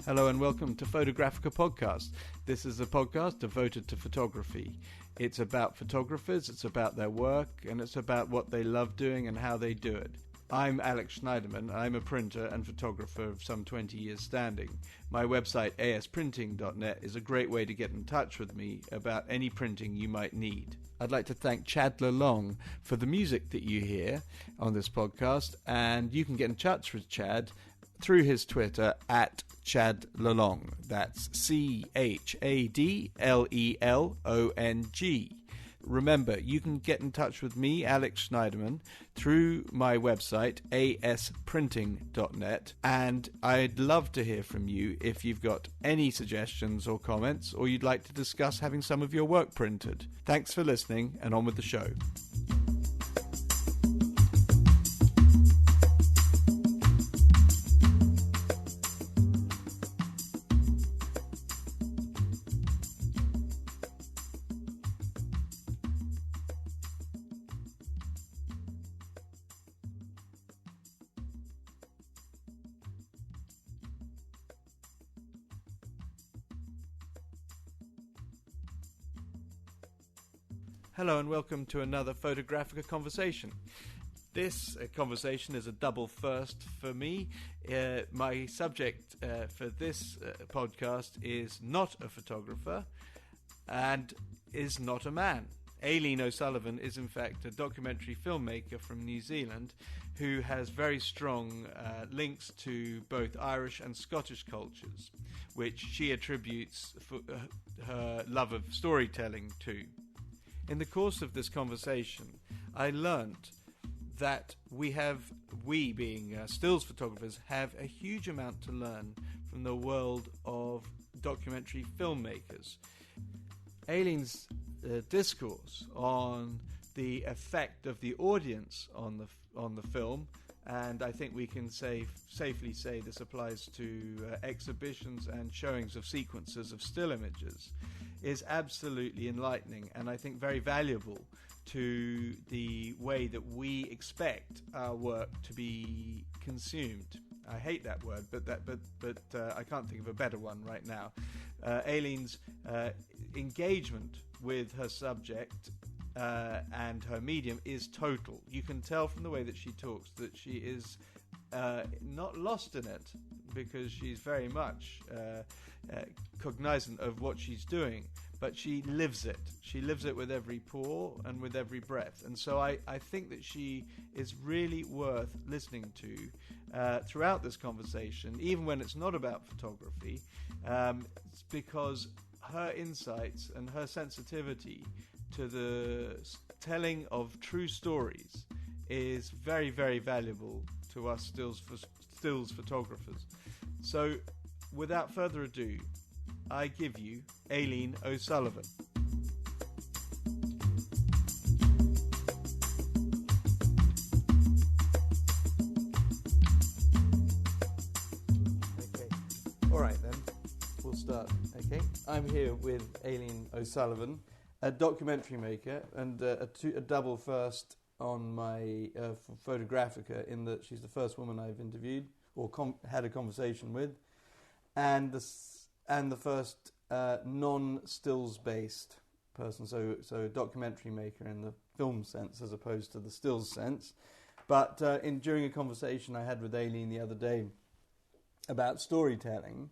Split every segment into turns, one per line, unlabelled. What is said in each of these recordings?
Hello and welcome to Photographica podcast. This is a podcast devoted to photography. It's about photographers, it's about their work, and it's about what they love doing and how they do it. I'm Alex Schneiderman. I'm a printer and photographer of some 20 years standing. My website, asprinting.net, is a great way to get in touch with me about any printing you might need. I'd like to thank Chad Lalong for the music that you hear on this podcast, and you can get in touch with Chad through his Twitter at Chad Lalong. That's ChadLelong. Remember, you can get in touch with me, Alex Schneiderman, through my website, asprinting.net, and I'd love to hear from you if you've got any suggestions or comments, or you'd like to discuss having some of your work printed. Thanks for listening, and on with the show. Hello and welcome to another Photographica conversation. This conversation is a double first for me. My subject for this podcast is not a photographer and is not a man. Aileen O'Sullivan is in fact a documentary filmmaker from New Zealand who has very strong links to both Irish and Scottish cultures, which she attributes her love of storytelling to. In the course of this conversation, I learnt that we being stills photographers, have a huge amount to learn from the world of documentary filmmakers. Aileen's discourse on the effect of the audience on the film, and I think we can safely say this applies to exhibitions and showings of sequences of still images, is absolutely enlightening and I think very valuable to the way that we expect our work to be consumed. I hate that word, but I can't think of a better one right now. Aileen's engagement with her subject and her medium is total. You can tell from the way that she talks that she is not lost in it, because she's very much cognizant of what she's doing, but she lives it. She lives it with every pore and with every breath. And so I think that she is really worth listening to throughout this conversation, even when it's not about photography, because her insights and her sensitivity to the telling of true stories is very, very valuable to us stills photographers. So, without further ado, I give you Aileen O'Sullivan. Okay, all right then, we'll start. Okay, I'm here with Aileen O'Sullivan, a documentary maker, and a double first on my Photographica, in that she's the first woman I've interviewed or had a conversation with, and the first non-stills based person, so a documentary maker in the film sense as opposed to the stills sense. But during a conversation I had with Aileen the other day about storytelling,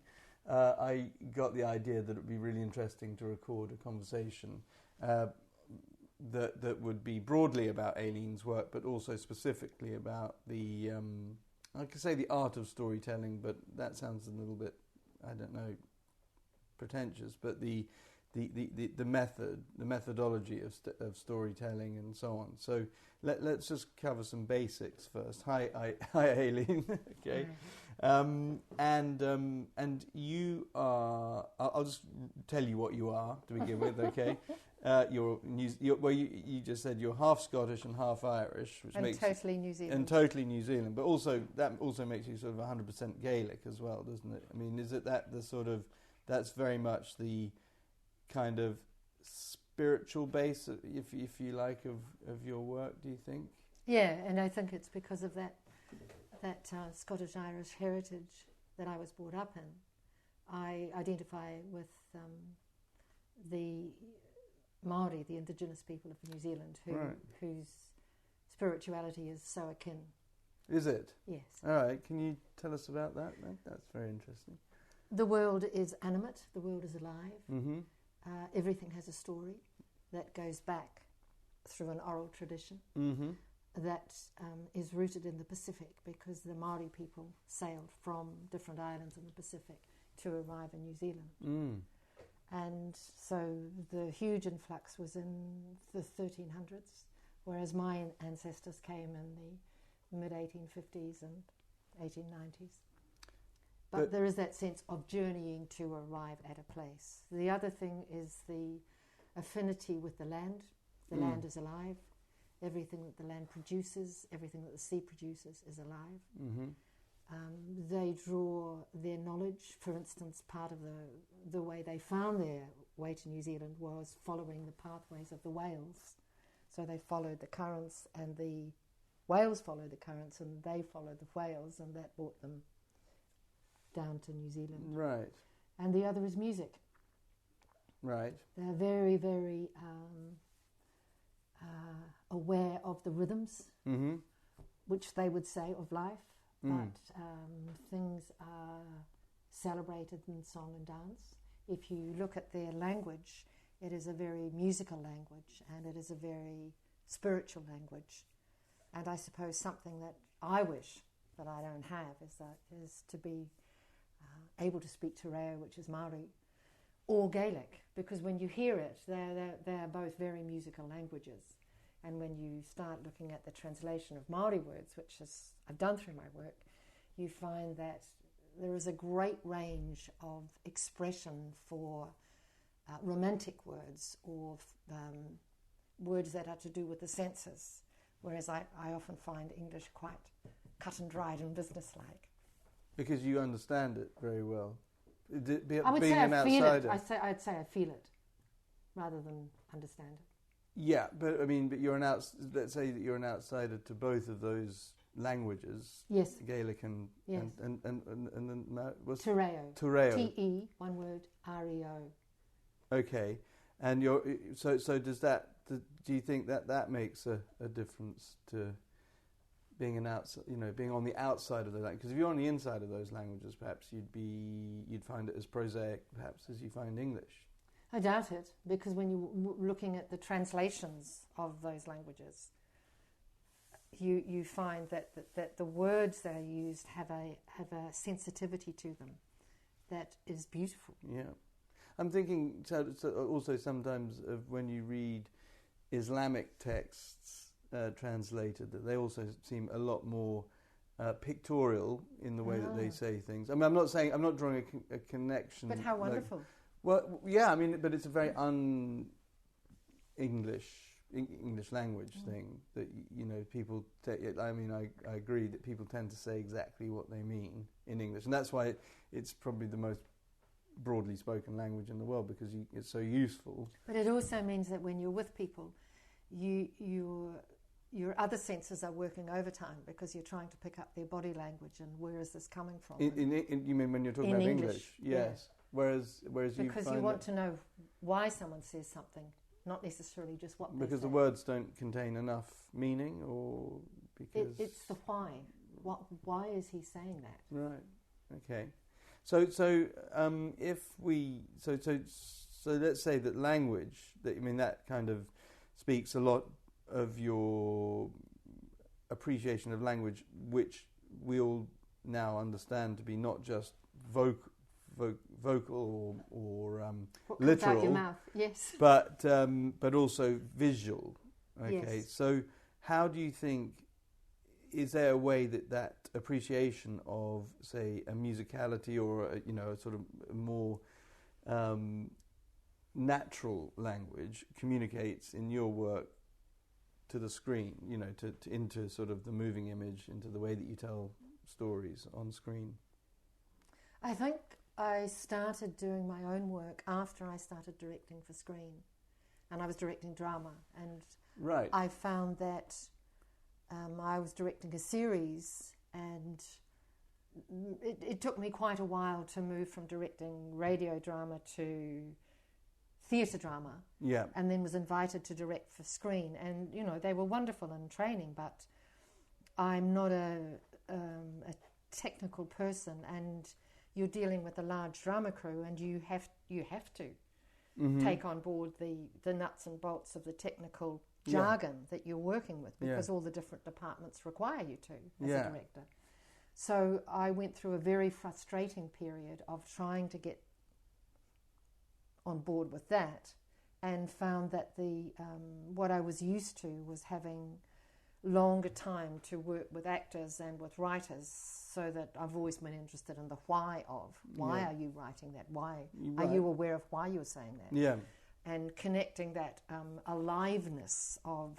I got the idea that it would be really interesting to record a conversation that would be broadly about Aileen's work, but also specifically about the I could say the art of storytelling, but that sounds a little bit, I don't know, pretentious. But the methodology of storytelling and so on. So let's just cover some basics first. Hi Aileen. Okay, and you are. I'll just tell you what you are to begin with. Okay, you just said you're half Scottish and half Irish, which makes
totally New Zealand.
And totally New Zealand, but also that also makes you sort of 100% Gaelic as well, doesn't it? I mean, is it that the sort of that's very much the kind of spiritual base, if you like, of your work, do you think?
Yeah, and I think it's because of that Scottish-Irish heritage that I was brought up in. I identify with the Māori, the indigenous people of New Zealand, whose spirituality is so akin.
Is it?
Yes.
All right. Can you tell us about that then? That's very interesting.
The world is animate. The world is alive.
Mm-hmm.
Everything has a story that goes back through an oral tradition that is rooted in the Pacific, because the Māori people sailed from different islands in the Pacific to arrive in New Zealand.
Mm.
And so the huge influx was in the 1300s, whereas my ancestors came in the mid-1850s and 1890s. But there is that sense of journeying to arrive at a place. The other thing is the affinity with the land. The land is alive. Everything that the land produces, everything that the sea produces is alive.
Mm-hmm.
They draw their knowledge. For instance, part of the way they found their way to New Zealand was following the pathways of the whales. So they followed the currents, and the whales followed the currents, and they followed the whales, and that brought them down to New Zealand.
Right.
And the other is music.
Right.
They're very, very aware of the rhythms, which they would say of life, but things are celebrated in song and dance. If you look at their language, it is a very musical language, and it is a very spiritual language. And I suppose something that I wish that I don't have is to be able to speak Te Reo, which is Māori, or Gaelic, because when you hear it, they're both very musical languages. And when you start looking at the translation of Māori words, which I've done through my work, you find that there is a great range of expression for romantic words, or words that are to do with the senses, whereas I often find English quite cut and dried and businesslike.
Because you understand it very well.
I would
being
say
an
I feel
outsider.
it. I'd say I feel it rather than understand it.
Yeah, but I mean, but you're let's say that you're an outsider to both of those languages.
Yes.
Gaelic and
yes.
and then what's
Te Reo.
Te Reo.
T-E, one word, R-E-O.
Okay, and so does that? Do you think that makes a difference to being being on the outside of the language? Because if you're on the inside of those languages, perhaps you'd find it as prosaic, perhaps, as you find English.
I doubt it, because when you're looking at the translations of those languages, you find that the words that are used have a sensitivity to them that is beautiful.
Yeah, I'm thinking also sometimes of when you read Islamic texts translated, that they also seem a lot more pictorial in the way that they say things. I mean, I'm not drawing a connection.
But how wonderful.
Well, yeah, I mean, but it's a very English language thing that, people I agree that people tend to say exactly what they mean in English, and that's why it's probably the most broadly spoken language in the world, because it's so useful.
But it also means that when you're with people, your other senses are working overtime, because you're trying to pick up their body language and where is this coming from.
You mean when you're talking about English? Yes.
Yeah.
Whereas
because you want to know why someone says something, not necessarily just what they say.
Because the words don't contain enough meaning, or because
it's the why. Why is he saying that?
Right. Okay. So let's say that language, that kind of speaks a lot of your appreciation of language, which we all now understand to be not just vocal or
what
literal,
comes out your mouth? Yes,
but also visual. Okay,
yes.
So how do you think? Is there a way that appreciation of, say, a musicality or a sort of more natural language communicates in your work to the screen? Into sort of the moving image, into the way that you tell stories on screen?
I think I started doing my own work after I started directing for screen, and I was directing drama, and
right.
I found that I was directing a series, and it took me quite a while to move from directing radio drama to theatre drama.
Yeah.
And then was invited to direct for screen. And, you know, they were wonderful in training, but I'm not a technical person, and you're dealing with a large drama crew, and you have to take on board the nuts and bolts of the technical jargon that you're working with, because all the different departments require you to as a director. So I went through a very frustrating period of trying to get on board with that, and found that what I was used to was having longer time to work with actors and with writers, so that I've always been interested in the why of. Why are you writing that? Why are you aware of why you're saying that?
Yeah. And
connecting that aliveness of,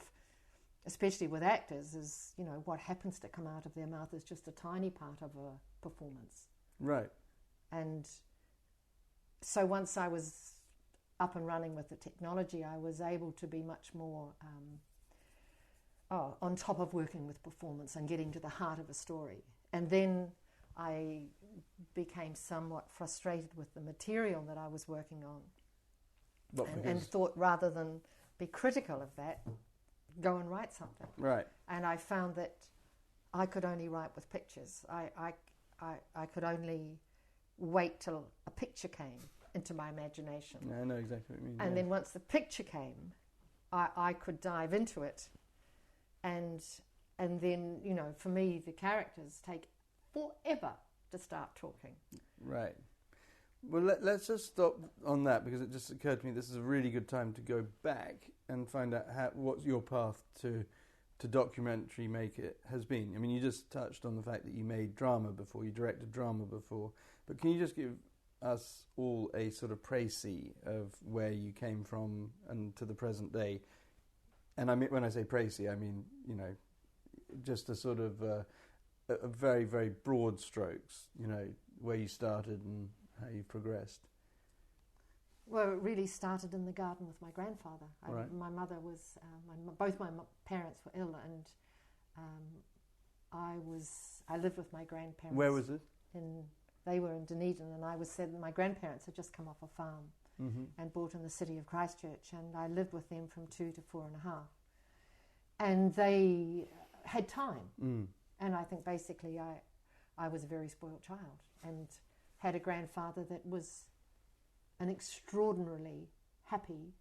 especially with actors, is, you know, what happens to come out of their mouth is just a tiny part of a performance.
Right.
And so once I was up and running with the technology, I was able to be much more on top of working with performance and getting to the heart of a story. And then I became somewhat frustrated with the material that I was working on, and thought, rather than be critical of that, go and write something.
Right.
And I found that I could only write with pictures. I could only wait till a picture came into my imagination.
Yeah, I know exactly what you mean.
And then once the picture came, I could dive into it. And then, you know, for me, the characters take forever to start talking. Right.
Well, let's just stop on that, because it just occurred to me this is a really good time to go back and find out what your path to documentary make it has been. I mean, you just touched on the fact that you made drama before, you directed drama before, but can you just give us all a sort of précis of where you came from and to the present day? And I mean, when I say précis, I mean, you know, just a sort of a very, very broad strokes, you know, where you started and how you've progressed.
Well, it really started in the garden with my grandfather.
Right.
My mother was, both my parents were ill, and I lived with my grandparents.
Where was it?
They were in Dunedin, and my grandparents had just come off a farm and bought in the city of Christchurch, and I lived with them from 2 to 4.5. And they had time. And I think basically I was a very spoiled child, and had a grandfather that was an extraordinarily happy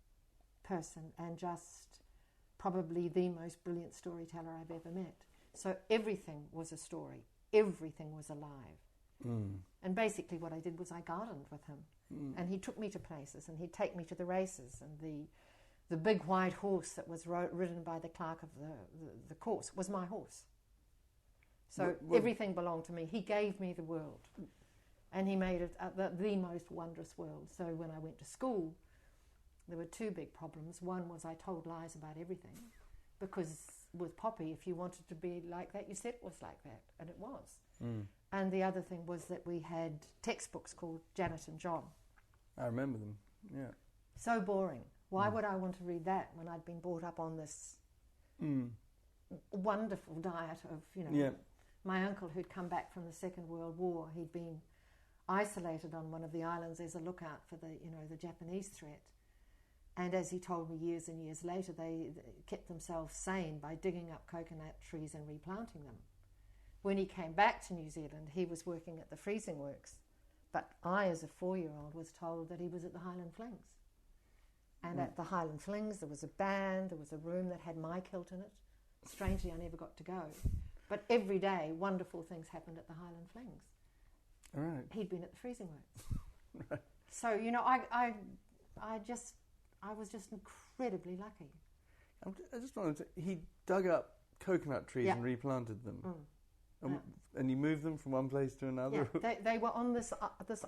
person, and just probably the most brilliant storyteller I've ever met. So everything was a story. Everything was alive. And basically what I did was I gardened with him. And he took me to places, and he'd take me to the races, and the big white horse that was ridden by the clerk of the course was my horse. So everything belonged to me. He gave me the world, and he made it the most wondrous world. So when I went to school, there were 2 big problems. One was I told lies about everything, because with Poppy, if you wanted to be like that, you said it was like that, and it was. And the other thing was that we had textbooks called Janet and John.
I remember them, yeah.
So boring. Why would I want to read that when I'd been brought up on this wonderful diet of, you know, my uncle who'd come back from the Second World War, he'd been isolated on one of the islands as a lookout for the Japanese threat. And as he told me years and years later, they kept themselves sane by digging up coconut trees and replanting them. When he came back to New Zealand, he was working at the freezing works. But I, as a 4-year-old, was told that he was at the Highland Flings. And at the Highland Flings, there was a band, there was a room that had my kilt in it. Strangely, I never got to go. But every day, wonderful things happened at the Highland Flings.
Right.
He'd been at the freezing works. Right. So, you know, I was just incredibly lucky.
I just wanted to... He dug up coconut trees and replanted them. And you moved them from one place to another?
Yeah, they were on this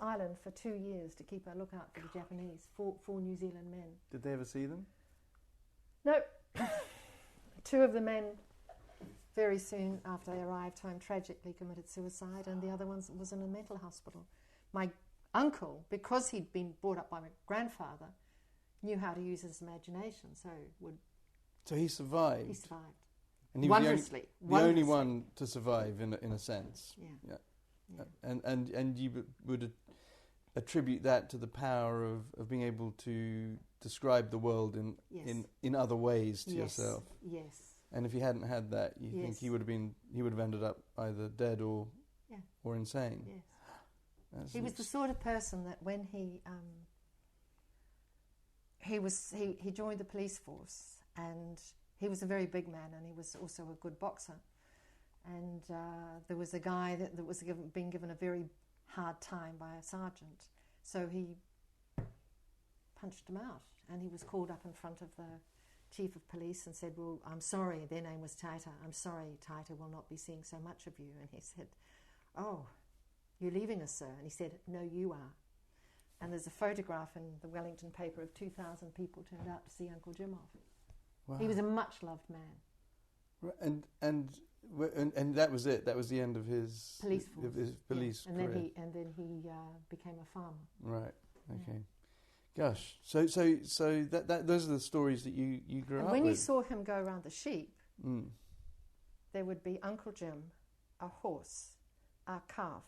island for 2 years to keep a lookout for the Japanese, 4 New Zealand men.
Did they ever see them?
No. 2 of the men, very soon after they arrived home, tragically committed suicide, and the other one was in a mental hospital. My uncle, because he'd been brought up by my grandfather, knew how to use his imagination,
So he survived?
He survived.
And he
wondrously.
was the only one to survive, in a sense.
Yeah.
And you would attribute that to the power of being able to describe the world in other ways to yourself.
Yes.
And if he hadn't had that, you think he would have ended up either dead or insane.
Yes. He was the sort of person that when he joined the police force, and he was a very big man, and he was also a good boxer. And there was a guy that was being given a very hard time by a sergeant, so he punched him out, and he was called up in front of the chief of police and said, "Well, I'm sorry," their name was Taita, "I'm sorry, Taita will not be seeing so much of you." And he said, "Oh, you're leaving us, sir?" And he said, "No, you are." And there's a photograph in the Wellington paper of 2,000 people turned out to see Uncle Jim off. Wow. He was a much-loved man.
And that was it. That was the end of his
police force.
His police career.
Then he became a farmer.
Right. Okay. Gosh. So that those are the stories that you grew up with.
And when you saw him go around the sheep, there would be Uncle Jim, a horse, a calf,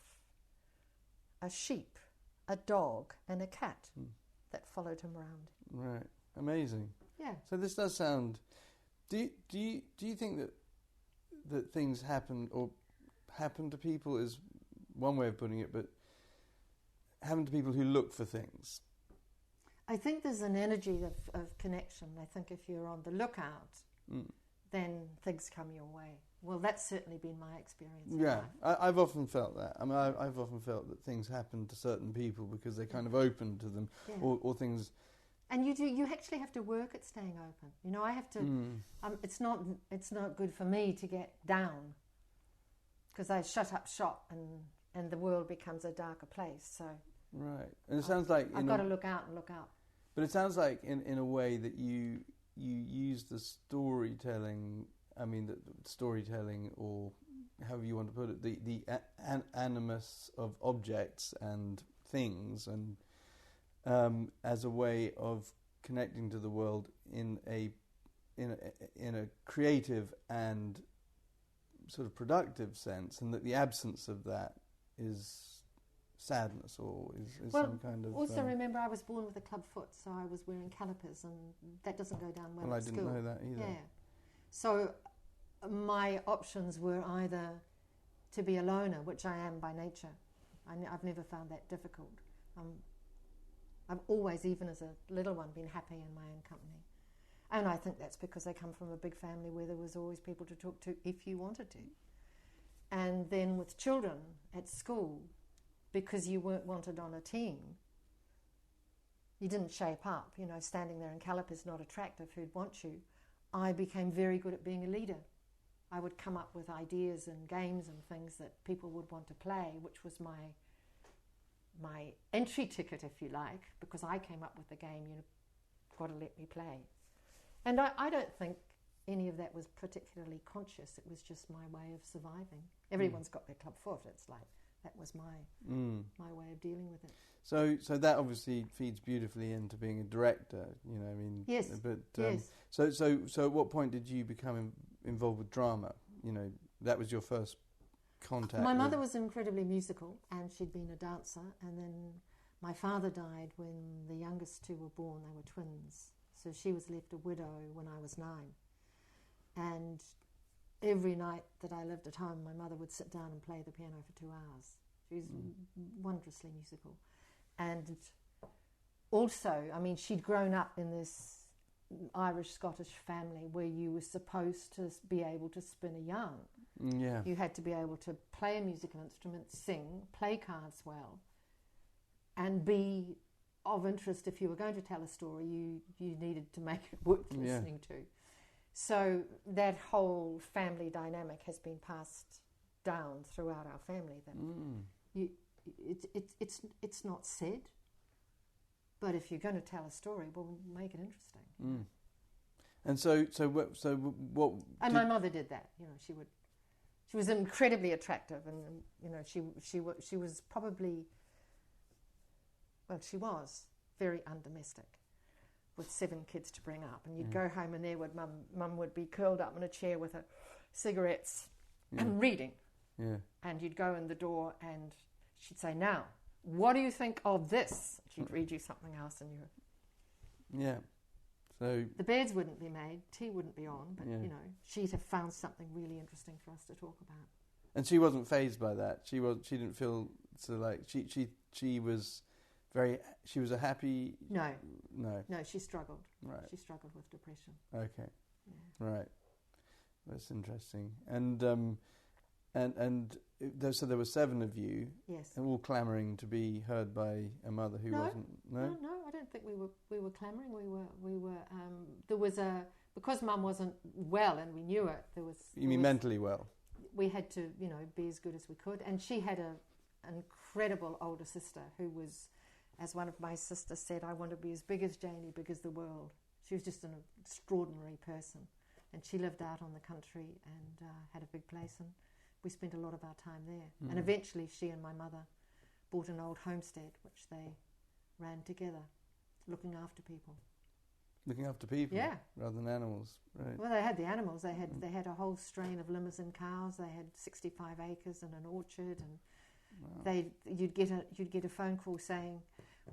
a sheep, a dog, and a cat that followed him around.
Right. Amazing.
Yeah.
So this does sound. Do you think that things happen to people is one way of putting it, but happen to people who look for things?
I think there's an energy of connection. I think if you're on the lookout, then things come your way. Well, that's certainly been my experience.
Yeah, I've often felt that. I mean, I've often felt that things happen to certain people because they're kind of open to them, or things.
And you actually have to work at staying open. You know, I have to. It's not good for me to get down, because I shut up shop and the world becomes a darker place. So.
Right, and it sounds like
I've got to look out and look out.
But it sounds like in a way that you use the storytelling. I mean, the storytelling, or however you want to put it, the animus of objects and things, and as a way of connecting to the world in a creative and sort of productive sense, and that the absence of that is sadness, or is some kind of.
Also, remember, I was born with a club foot, so I was wearing calipers, and that doesn't go down well at school.
Well, I didn't know that either.
Yeah, so my options were either to be a loner, which I am by nature. I've never found that difficult. I've always, even as a little one, been happy in my own company. And I think that's because I come from a big family where there was always people to talk to if you wanted to. And then with children at school, because you weren't wanted on a team, you didn't shape up. You know, standing there in calipers, not attractive, who'd want you. I became very good at being a leader. I would come up with ideas and games and things that people would want to play, which was my entry ticket, if you like, because I came up with the game, you've got to let me play. And I don't think any of that was particularly conscious. It was just my way of surviving. Everyone's got their club foot. It's like, that was my way of dealing with it.
So that obviously feeds beautifully into being a director. You know, I mean.
Yes.
But
yes.
So at what point did you become involved with drama? You know, that was your first contact.
My mother was incredibly musical, and she'd been a dancer. And then my father died when the youngest two were born. They were twins, so she was left a widow when I was 9. And every night that I lived at home, my mother would sit down and play the piano for 2 hours. She was wondrously musical. And also, I mean, she'd grown up in this Irish-Scottish family where you were supposed to be able to spin a yarn.
Yeah.
You had to be able to play a musical instrument, sing, play cards well, and be of interest. If you were going to tell a story, you needed to make it worth listening to. So that whole family dynamic has been passed down throughout our family. That it's not said, but if you're going to tell a story, well, make it interesting.
And so what?
And my mother did that. You know, she was incredibly attractive, and you know, she was probably, well, she was very undomestic, with 7 kids to bring up, and you'd go home and there would mum would be curled up in a chair with her cigarettes and reading.
Yeah.
And you'd go in the door and she'd say, now, what do you think of this? She'd read you something else and you...
Yeah. So
the beds wouldn't be made, tea wouldn't be on, but,
yeah.
you know, she'd have found something really interesting for us to talk about.
And she wasn't fazed by that. She didn't feel so like she was a happy.
No,
no,
she struggled.
Right,
she struggled with depression.
Okay,
yeah.
Right, that's interesting. So there were 7 of you.
Yes,
and all clamouring to be heard by a mother who wasn't. No,
I don't think we were clamouring. We were. There was because Mum wasn't well, and we knew it. You
mean mentally well?
We had to, you know, be as good as we could. And she had an incredible older sister who was, as one of my sisters said, I want to be as big as Janie, big as the world. She was just an extraordinary person. And she lived out on the country and had a big place. And we spent a lot of our time there. Mm. And eventually she and my mother bought an old homestead, which they ran together, looking after people.
Looking after people,
yeah,
rather than animals, right?
Well, they had the animals. They had a whole strain of Limousin cows. They had 65 acres and an orchard, and wow. You'd get a phone call saying,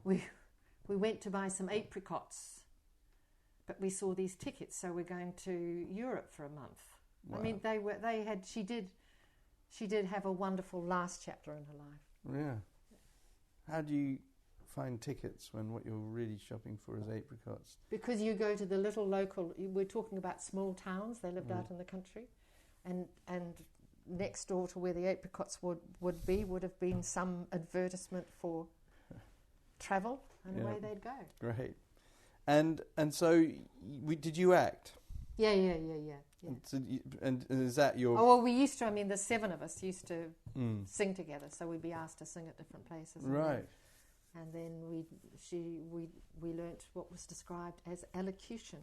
we went to buy some apricots, but we saw these tickets, so we're going to Europe for a month. Wow. I mean, she did have a wonderful last chapter in her life.
Yeah. How do you find tickets when what you're really shopping for is apricots? Because
you go to the little local, we're talking about small towns, they lived out in the country, and next door to where the apricots would have been some advertisement for travel, and away they'd go.
Great. And so did you act?
Yeah.
So and is that your...
Oh, well, we used to. I mean, the 7 of us used to sing together, so we'd be asked to sing at different places.
Right.
And then we learnt what was described as elocution.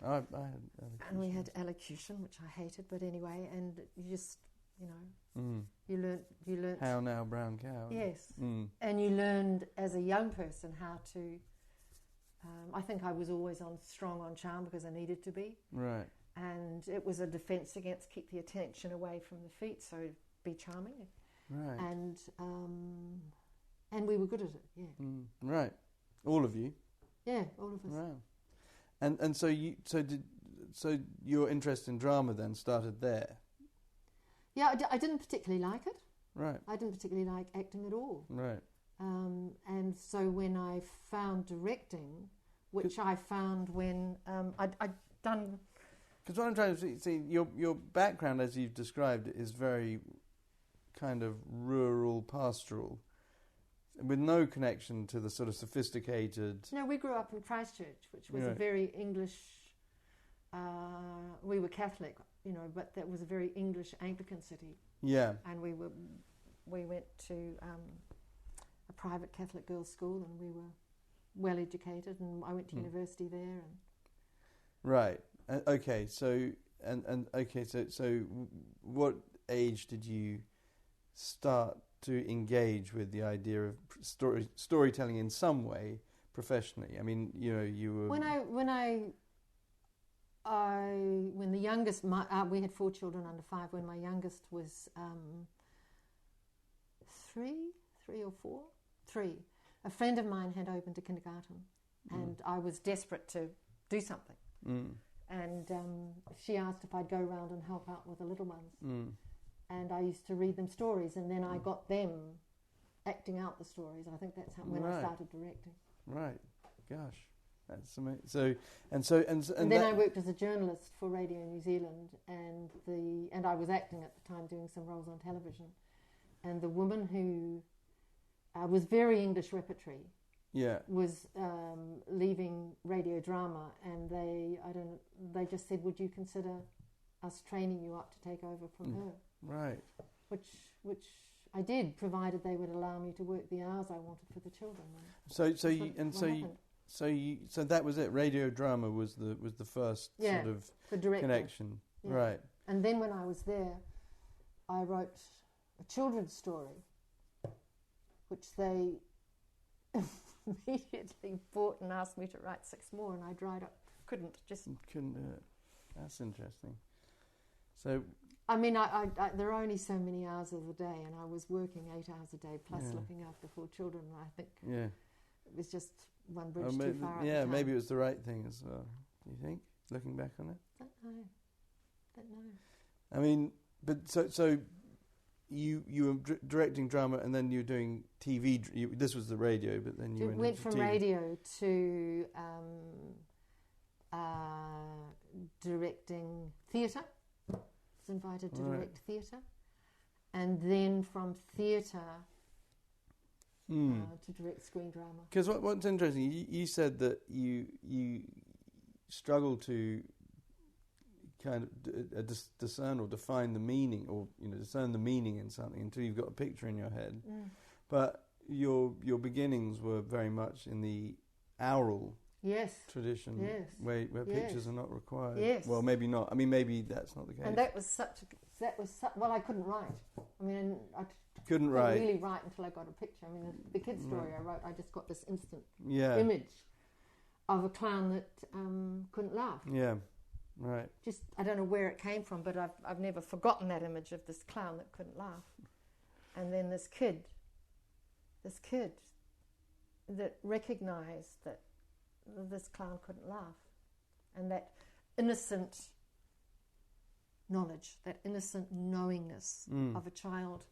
I had elocution.
And we had elocution, which I hated, but anyway, and you just, you know, you learnt...
How now, brown cow.
Yes. And you learned as a young person how to... I think I was always strong on charm because I needed to be.
Right.
And it was a defence against keep the attention away from the feet, so be charming.
Right.
And we were good at it, yeah.
Right. All of you?
Yeah, all of us.
Wow. And so your interest in drama then started there?
Yeah, I didn't particularly like it.
Right.
I didn't particularly like acting at all.
Right.
And so when I found directing, which I found when I'd done...
Because what I'm trying to see, your background, as you've described it, is very kind of rural, pastoral, with no connection to the sort of sophisticated...
No, we grew up in Christchurch, which was a very English... we were Catholic, you know, but that was a very English Anglican city.
Yeah.
And we went to a private Catholic girls' school, and we were well educated, and I went to university there. And
right. Okay. So so what age did you start to engage with the idea of storytelling in some way professionally? I mean, you know, you were... When the youngest, we had 4 children under 5. When my youngest was 3 or 4, a friend of mine had opened a kindergarten, and I was desperate to do something. And she asked if I'd go around and help out with the little ones. And I used to read them stories, and then I got them acting out the stories. I think that's when I started directing. Right. Gosh, that's amazing. So then
I worked as a journalist for Radio New Zealand, and I was acting at the time, doing some roles on television. And the woman who was very English repertory was leaving radio drama, and they just said, would you consider us training you up to take over from her?
Right.
Which I did, provided they would allow me to work the hours I wanted for the children.
So that was it. Radio drama was the first sort of connection. Yeah. Right.
And then when I was there, I wrote a children's story, which they immediately bought and asked me to write 6 more, and I couldn't do it. That's
interesting. So
I mean, there are only so many hours of the day, and I was working 8 hours a day plus looking after 4 children. And I think it was just one bridge too far.
Yeah, maybe it was the right thing as well. Do you think, looking back on it?
Don't know.
I mean, but so you were directing drama, and then you were doing TV. This was the radio, but then you
went from
TV.
Radio to directing theatre. Was invited to direct theatre, and then from theatre to direct screen drama.
Because what's interesting, you said that you struggle to kind of discern or define the meaning, or discern the meaning in something until you've got a picture in your head. But your beginnings were very much in the aural tradition, where pictures are not required.
Yes.
Well, maybe not. I mean, maybe that's not the case.
And that was well, I couldn't write. I mean, I
couldn't
really write until I got a picture. I mean, the kid's story I wrote, I just got this instant image of a clown that couldn't laugh. Yeah, right. Just, I don't know where it came from, but I've never forgotten that image of this clown that couldn't laugh. And then this kid that recognised that this clown couldn't laugh, and that innocent knowledge, that innocent knowingness of a child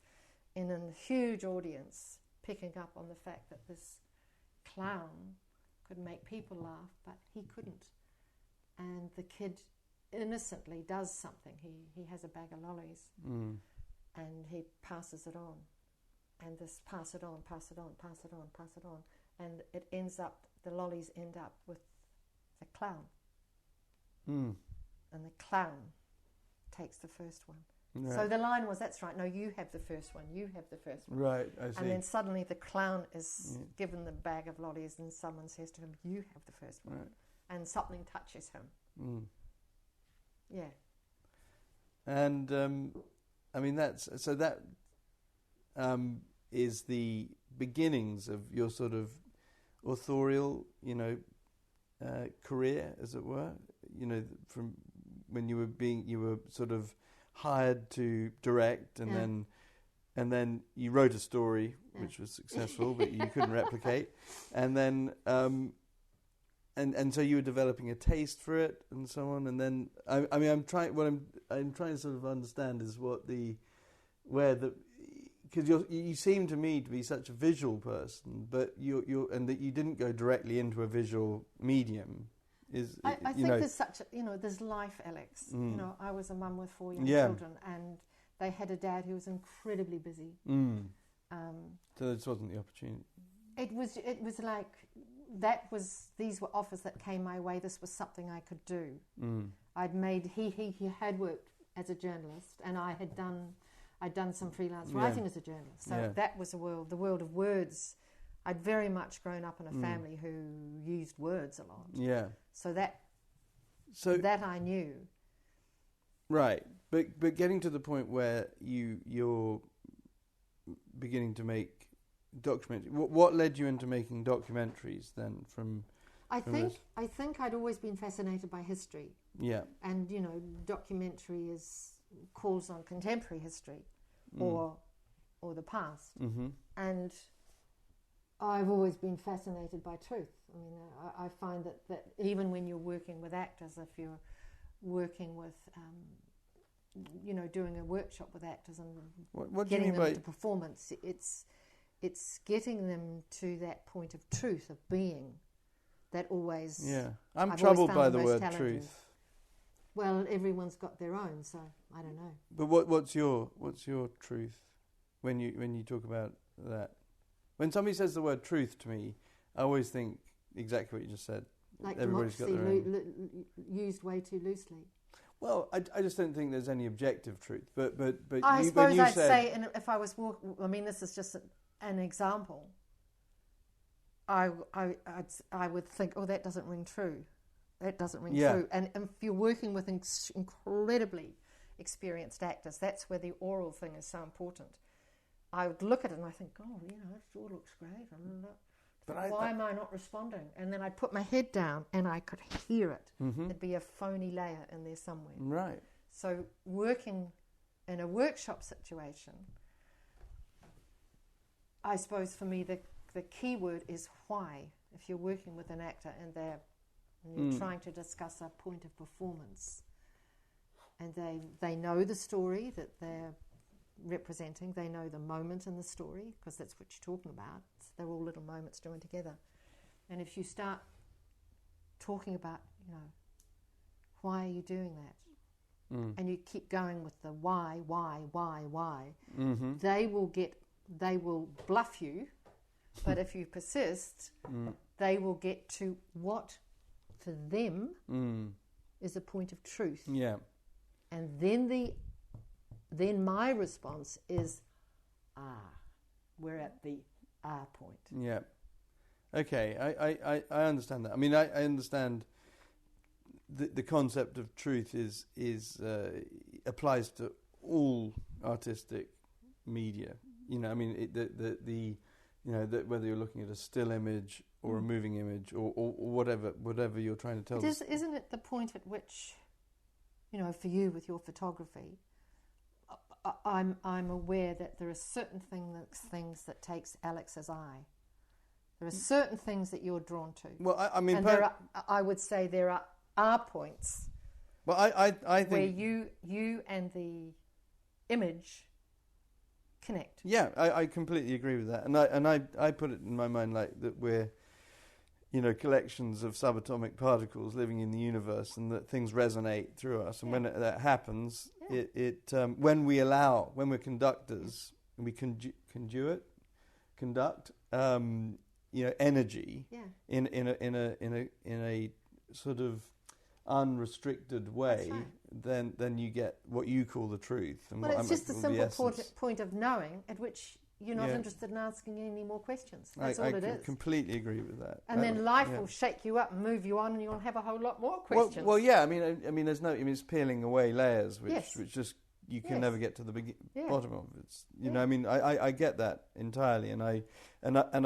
in a huge audience picking up on the fact that this clown could make people laugh, but he couldn't. And the kid innocently does something. He has a bag of lollies and he passes it on, and this pass it on, and it ends up, the lollies end up with the clown. And the clown takes the first one. Right. So the line was, that's right, no, you have the first one, you have the first one. Right, I see. And then suddenly the clown is given the bag of lollies, and someone says to him, you have the first one. Right. And something touches him. Yeah. And, I mean, that is the beginnings of your sort of authorial, career, as it were, from when you were sort of hired to direct, and then you wrote a story which was successful, but you couldn't replicate, and then and so you were developing a taste for it, and so on, and then I'm trying to sort of understand is because you seem to me to be such a visual person, but and that you didn't go directly into a visual medium. I think there's there's life, Alex. I was a mum with 4 young children, and they had a dad who was incredibly busy. So this wasn't the opportunity. It was like these were offers that came my way. This was something I could do. He had worked as a journalist, and I'd done some freelance writing as a journalist. So that was the world of words. I'd very much grown up in a family who used words a lot. Yeah. So that I knew. Right. But getting to the point where you're beginning to make documentaries, what led you into making documentaries then I think I'd always been fascinated by history. Yeah. And, documentary calls on contemporary history or the past. Mm-hmm. And I've always been fascinated by truth. I mean, I find that even when you're working with actors, if you're working with, doing a workshop with actors and what getting them to performance, it's getting them to that point of truth, of being, that always... Yeah, I'm troubled by the word truth. Well, everyone's got their own, so I don't know. But what's your truth when you talk about that? When somebody says the word truth to me, I always think exactly what you just said. Like everybody's got their own. Used way too loosely. Well, I just don't think there's any objective truth. But I suppose I'd say, and if I was walking, I mean, this is just an example. I would think, oh, that doesn't ring true. That doesn't ring true. And if you're working with incredibly experienced actors, that's where the oral thing is so important. I would look at it and I think, oh, it all looks great. But why am I not responding? And then I'd put my head down and I could hear it. Mm-hmm. There'd be a phony layer in there somewhere. Right. So working in a workshop situation, I suppose for me the key word is why. If you're working with an actor and you're trying to discuss a point of performance, and they know the story that they're representing, they know the moment in the story, because that's what you're talking about. They're all little moments joined together. And if you start talking about, why are you doing that? And you keep going with the why,
Mm-hmm.
they will bluff you, but if you persist, they will get to what for them is a point of truth.
Yeah.
And then my response is, we're at the point.
Yeah. Okay, I understand that. I mean, I understand the concept of truth is applies to all artistic media. I mean, whether you're looking at a still image or a moving image or whatever you're trying to tell us.
Isn't it the point at which, for you with your photography, I'm aware that there are certain things that takes Alex's eye. There are certain things that you're drawn to.
Well, I mean,
and I would say there are points.
Well, I think
where you and the image connect.
Yeah, I completely agree with that, and I put it in my mind like that we're, collections of subatomic particles living in the universe, and that things resonate through us, and when that happens, when we're conductors, and we conduct energy in a sort of unrestricted way,
right.
then you get what you call the truth. And
well, it's just a simple point of knowing at which you're not interested in asking any more questions. That's all it is. I
completely agree with that.
And then life will shake you up and move you on, and you'll have a whole lot more questions.
Well, yeah. I mean, it's peeling away layers, which just you can never get to the bottom of. I mean, I get that entirely, and I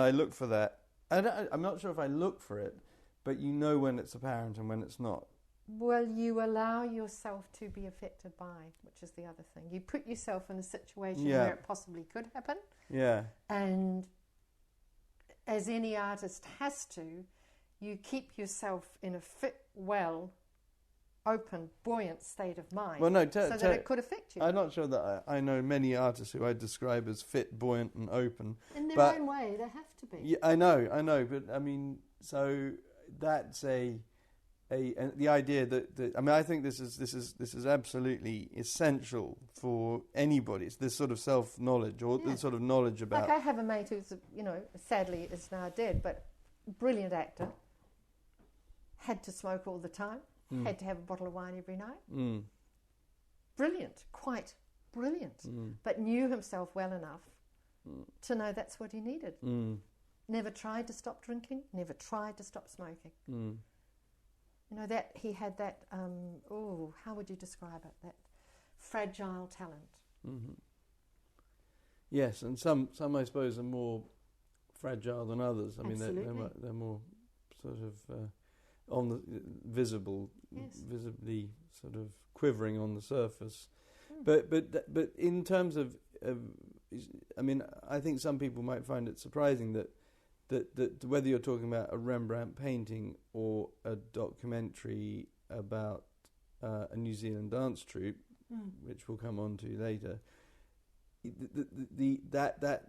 look for that. I'm not sure if I look for it, but when it's apparent and when it's not.
Well, you allow yourself to be affected by, which is the other thing. You put yourself in a situation where it possibly could happen.
Yeah.
And as any artist has to, you keep yourself in a fit, open, buoyant state of mind,
so
that it could affect you.
I'm not sure that I know many artists who I describe as fit, buoyant and open.
In their own way, they have to be.
Yeah, I know, but I mean, so that's the idea that I mean, I think this is absolutely essential for anybody. It's this sort of self-knowledge or the sort of knowledge about.
Like I have a mate who's sadly is now dead, but brilliant actor. Had to smoke all the time. Had to have a bottle of wine every night. Brilliant, quite brilliant, but knew himself well enough to know that's what he needed. Never tried to stop drinking, never tried to stop smoking. That he had that, how would you describe it? That fragile talent.
Mm-hmm. Yes, and some I suppose are more fragile than others. I mean, they're more sort of on the visibly sort of quivering on the surface. But in terms of, I mean, I think some people might find it surprising that whether you're talking about a Rembrandt painting or a documentary about a New Zealand dance troupe, which we'll come on to later, that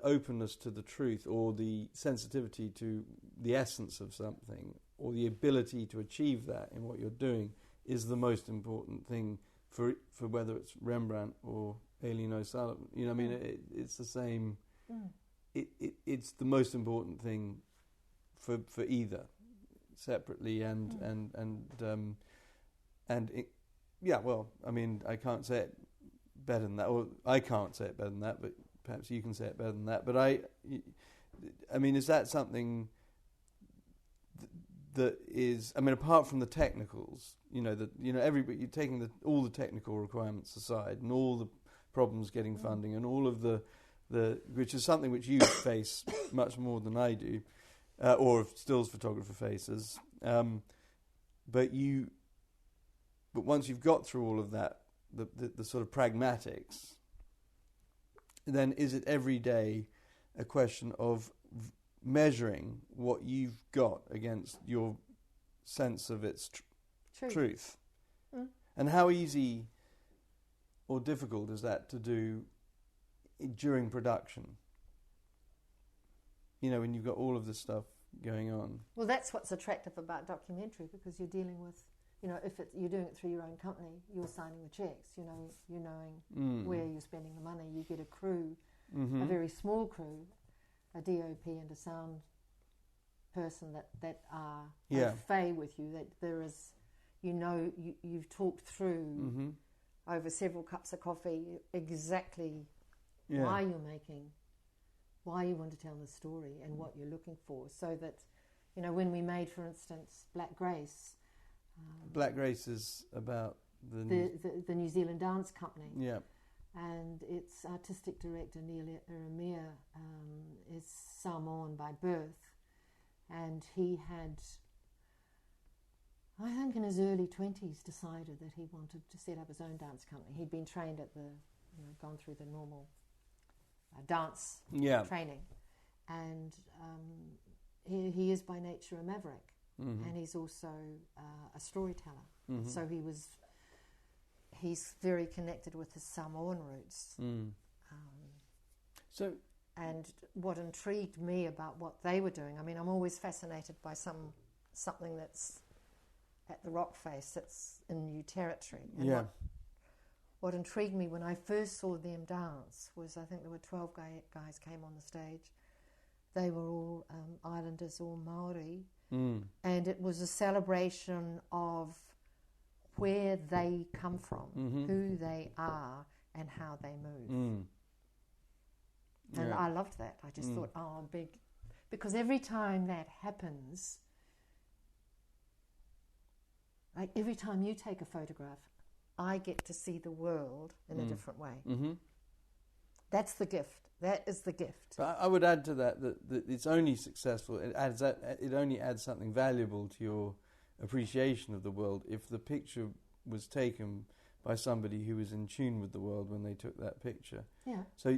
openness to the truth or the sensitivity to the essence of something or the ability to achieve that in what you're doing is the most important thing for whether it's Rembrandt or Aileen O'Sullivan. I mean, it's the same. It's the most important thing for either separately and well, I mean, I can't say it better than that, or I can't say it better than that, but perhaps you can say it better than that. But I mean, is that something that is? I mean, apart from the technicals, everybody, you're taking all the technical requirements aside, and all the problems getting funding, and all of the which is something which you face much more than I do, or stills photographer faces. But once you've got through all of that the sort of pragmatics, then is it every day a question of measuring what you've got against your sense of its truth? Mm. And how easy or difficult is that to do during production? You know, when you've got all of this stuff going on.
Well, that's what's attractive about documentary, because you're dealing with, you know, if you're doing it through your own company, you're signing the checks, you know, you're knowing where you're spending the money. You get a crew, a very small crew, a DOP and a sound person that are au fait with you, that there is, you know, you've talked through over several cups of coffee exactly why you're making, why you want to tell the story and what you're looking for, so that, you know, when we made, for instance, Black Grace.
Black Grace is about
the New Zealand dance company.
Yeah.
And its artistic director, Neil Eremia, is Samoan by birth. And he had, I think in his early 20s, decided that he wanted to set up his own dance company. He'd been trained at gone through the normal dance training. And he is by nature a maverick. And he's also a storyteller. So he's very connected with his Samoan roots. And what intrigued me about what they were doing, I mean, I'm always fascinated by something that's at the rock face, that's in new territory. And what intrigued me when I first saw them dance was, I think there were 12 guys came on the stage. They were all islanders or Maori. And it was a celebration of where they come from, who they are, and how they move. And I loved that. I just thought, because every time that happens, like every time you take a photograph, I get to see the world in a different way. That's the gift. That is the gift.
But I would add to that it's only successful. It only adds something valuable to your appreciation of the world if the picture was taken by somebody who was in tune with the world when they took that picture.
Yeah.
So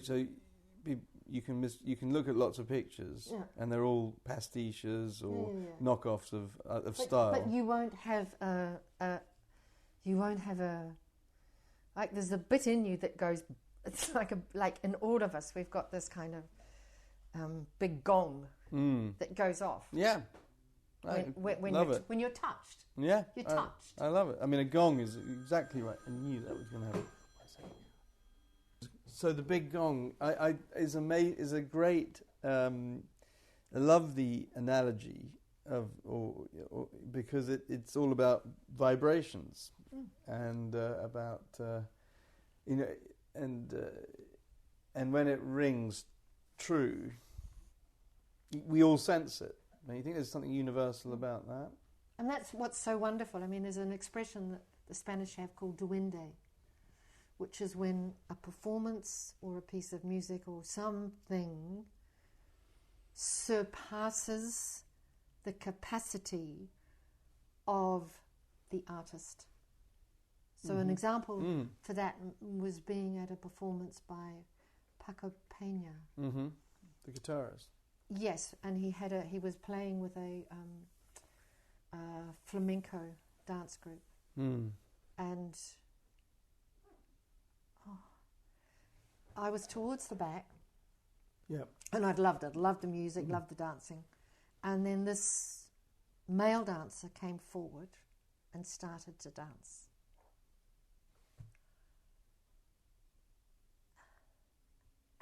you can look at lots of pictures and they're all pastiches or knockoffs of style.
But you won't have like there's a bit in you that goes. It's like in all of us, we've got this kind of big gong that goes off.
Yeah.
When you're touched.
Yeah.
You're touched.
I love it. I mean, a gong is exactly right. I knew that was going to happen. So the big gong is a great. I love the analogy of, because it's all about vibrations and about and when it rings true, we all sense it. Don't you think there's something universal about that?
And that's what's so wonderful. I mean, there's an expression that the Spanish have called duende, which is when a performance or a piece of music or something surpasses the capacity of the artist. So an example for that was being at a performance by Paco Peña.
The guitarist.
Yes, and he was playing with a flamenco dance group. And I was towards the back.
Yep.
And I'd loved it. Loved the music, loved the dancing. And then this male dancer came forward and started to dance.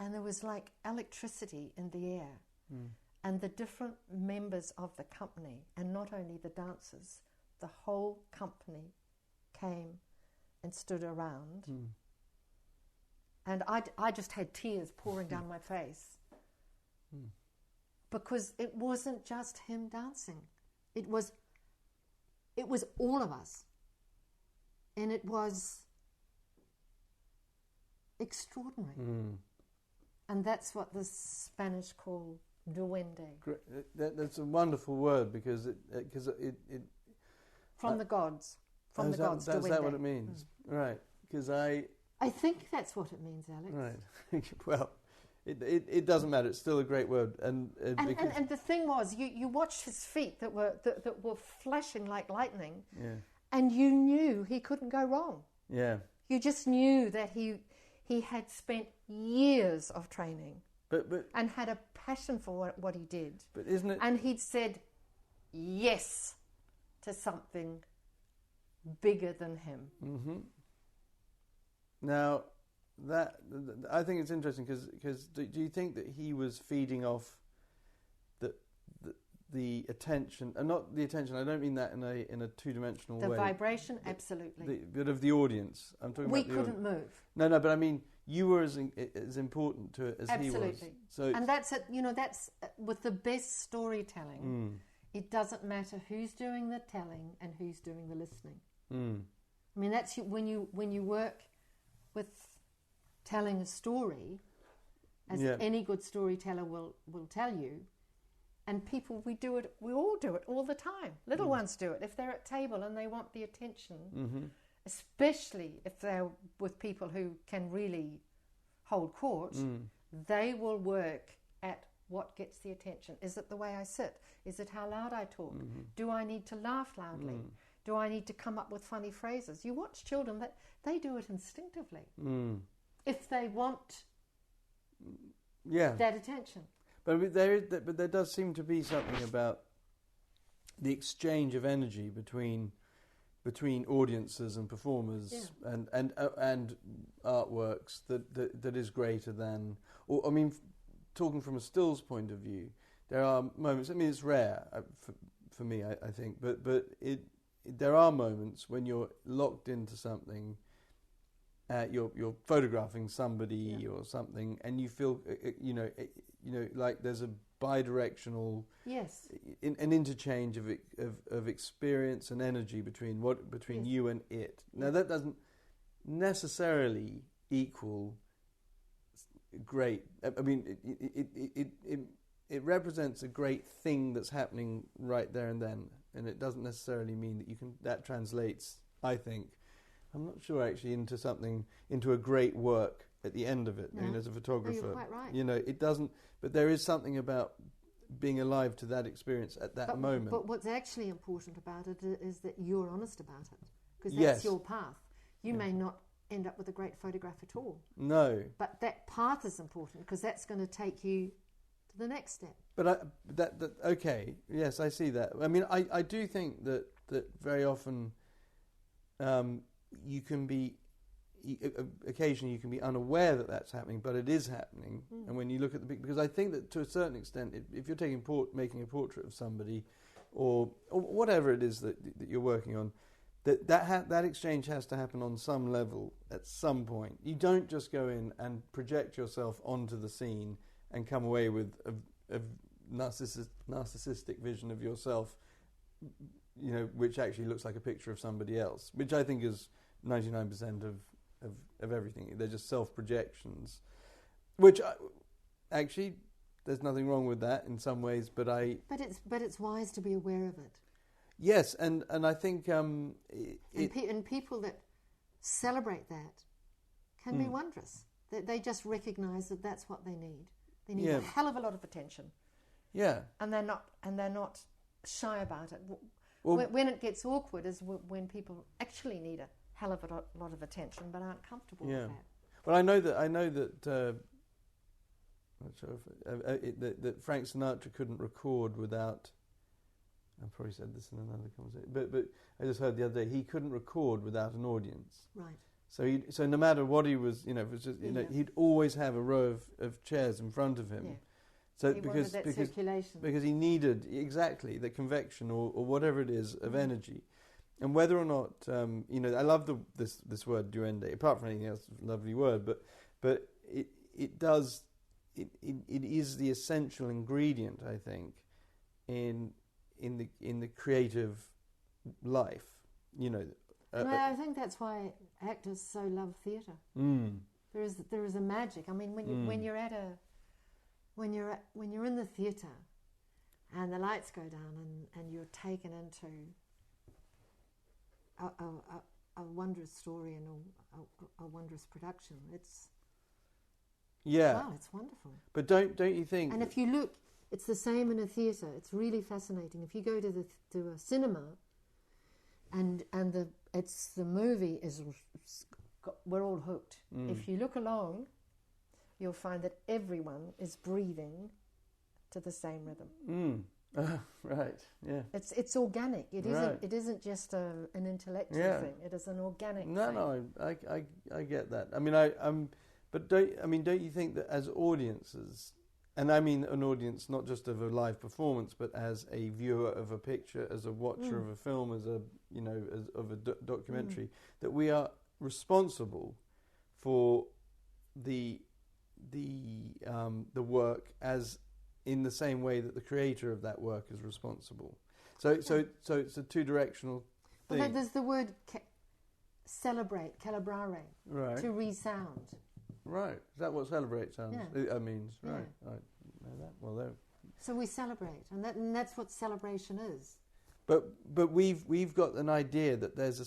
And there was like electricity in the air. And the different members of the company, and not only the dancers, the whole company came and stood around. And I just had tears pouring down my face. Because it wasn't just him dancing. It was all of us. And it was extraordinary. And that's what the Spanish call duende.
That's a wonderful word because it
from the gods. From the gods.
That's
duende.
that what it means, right? Because
I think that's what it means, Alex.
Right. Well, it doesn't matter. It's still a great word. And
the thing was, you watched his feet that were flashing like lightning, and you knew he couldn't go wrong.
Yeah.
You just knew that he had spent years of training, and had a passion for what he did.
But isn't it?
And he'd said yes to something bigger than him. Mm-hmm.
Now, I think it's interesting because do you think that he was feeding off the attention, and not the attention? I don't mean that in a two-dimensional way.
The vibration, absolutely.
But of the audience, I'm talking about.
We couldn't move.
No, but I mean you were as important to it as he was.
Absolutely. So, and that's it. That's with the best storytelling. It doesn't matter who's doing the telling and who's doing the listening. I mean, that's when you work with telling a story, as any good storyteller will tell you. And people, we all do it all the time. Little ones do it. If they're at table and they want the attention, especially if they're with people who can really hold court, they will work at what gets the attention. Is it the way I sit? Is it how loud I talk? Do I need to laugh loudly? Do I need to come up with funny phrases? You watch children, that they do it instinctively. If they want that attention.
But there does seem to be something about the exchange of energy between audiences and performers and artworks that is greater than. Or I mean, talking from a stills point of view, there are moments. I mean, it's rare for me, I think, but there are moments when you're locked into something. You're photographing somebody or something, and you feel like there's a bidirectional an interchange of experience and energy between you and it. Now that doesn't necessarily equal great. I mean, it represents a great thing that's happening right there and then, and it doesn't necessarily mean that translates, I think. I'm not sure actually into a great work at the end of it.
No.
As a photographer,
you're quite right.
It doesn't. But there is something about being alive to that experience at that moment.
But what's actually important about it is that you're honest about it, because that's your path. You may not end up with a great photograph at all.
No.
But that path is important because that's going to take you to the next step.
But okay, yes, I see that. I mean, I do think that very often. You can be occasionally you can be unaware that that's happening, but it is happening. And when you look at because I think that to a certain extent, if you're making a portrait of somebody, or whatever it is that you're working on, that exchange has to happen on some level at some point. You don't just go in and project yourself onto the scene and come away with a narcissistic vision of yourself, which actually looks like a picture of somebody else, which I think is 99% of everything. They're just self-projections, which actually there's nothing wrong with that in some ways, but it's
wise to be aware of it.
Yes, and I think
and people that celebrate that can be wondrous. They just recognise that that's what they need. They need a hell of a lot of attention.
Yeah,
and they're not shy about it. Well, when it ges awkward is when people actually need a hell of a lot of attention but aren't comfortable with that.
Well, I know that I'm not sure if that Frank Sinatra couldn't record without. I probably said this in another conversation, but I just heard the other day he couldn't record without an audience.
Right.
So no matter what he was, it was just, he'd always have a row of chairs in front of him. Yeah. So
he wanted that circulation.
Because he needed exactly the convection or whatever it is of energy, and whether or not I love this word duende. Apart from anything else, it's a lovely word, but it is the essential ingredient, I think, in the creative life.
I think that's why actors so love theatre. There is a magic. I mean, when you're in the theatre and the lights go down and you're taken into a wondrous story and a wondrous production. It's it's wonderful.
But don't you think?
And if you look, it's the same in a theatre. It's really fascinating. If you go to a cinema, and the movie is, we're all hooked. If you look along, you'll find that everyone is breathing to the same rhythm.
Right. Yeah.
It's organic. It isn't. It isn't just an intellectual thing. It is an organic thing.
No, I get that. I mean, but don't you think that as audiences, and I mean an audience not just of a live performance, but as a viewer of a picture, as a watcher of a film, as a of a documentary, that we are responsible for the work as in the same way that the creator of that work is responsible. So it's a two-directional thing.
Well, there's the word celebrate, celebrare,
right?
To resound.
Right. Is that what celebrate sounds?
Yeah.
Means right. I know that. Well, there.
So we celebrate, and that's what celebration is.
But we've got an idea that there's a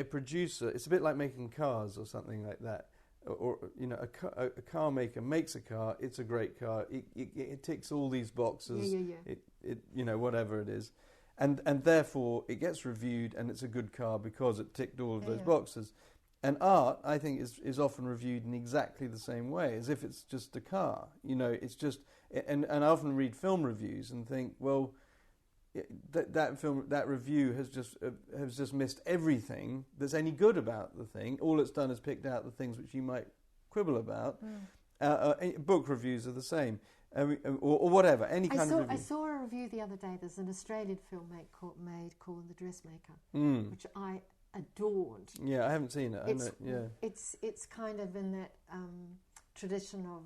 producer. It's a bit like making cars or something like that. Or a car maker makes a car. It's a great car. It ticks all these boxes.
Yeah.
It whatever it is, and therefore it gets reviewed, and it's a good car because it ticked all of those boxes. And art, I think, is often reviewed in exactly the same way, as if it's just a car. It's just, and I often read film reviews and think, well, that review has just missed everything that's any good about the thing. All it's done is picked out the things which you might quibble about. Book reviews are the same, or whatever. Any kind of review. I
saw a review the other day. There's an Australian film made called The Dressmaker, which I adored.
Yeah, I haven't seen it.
It's kind of in that tradition of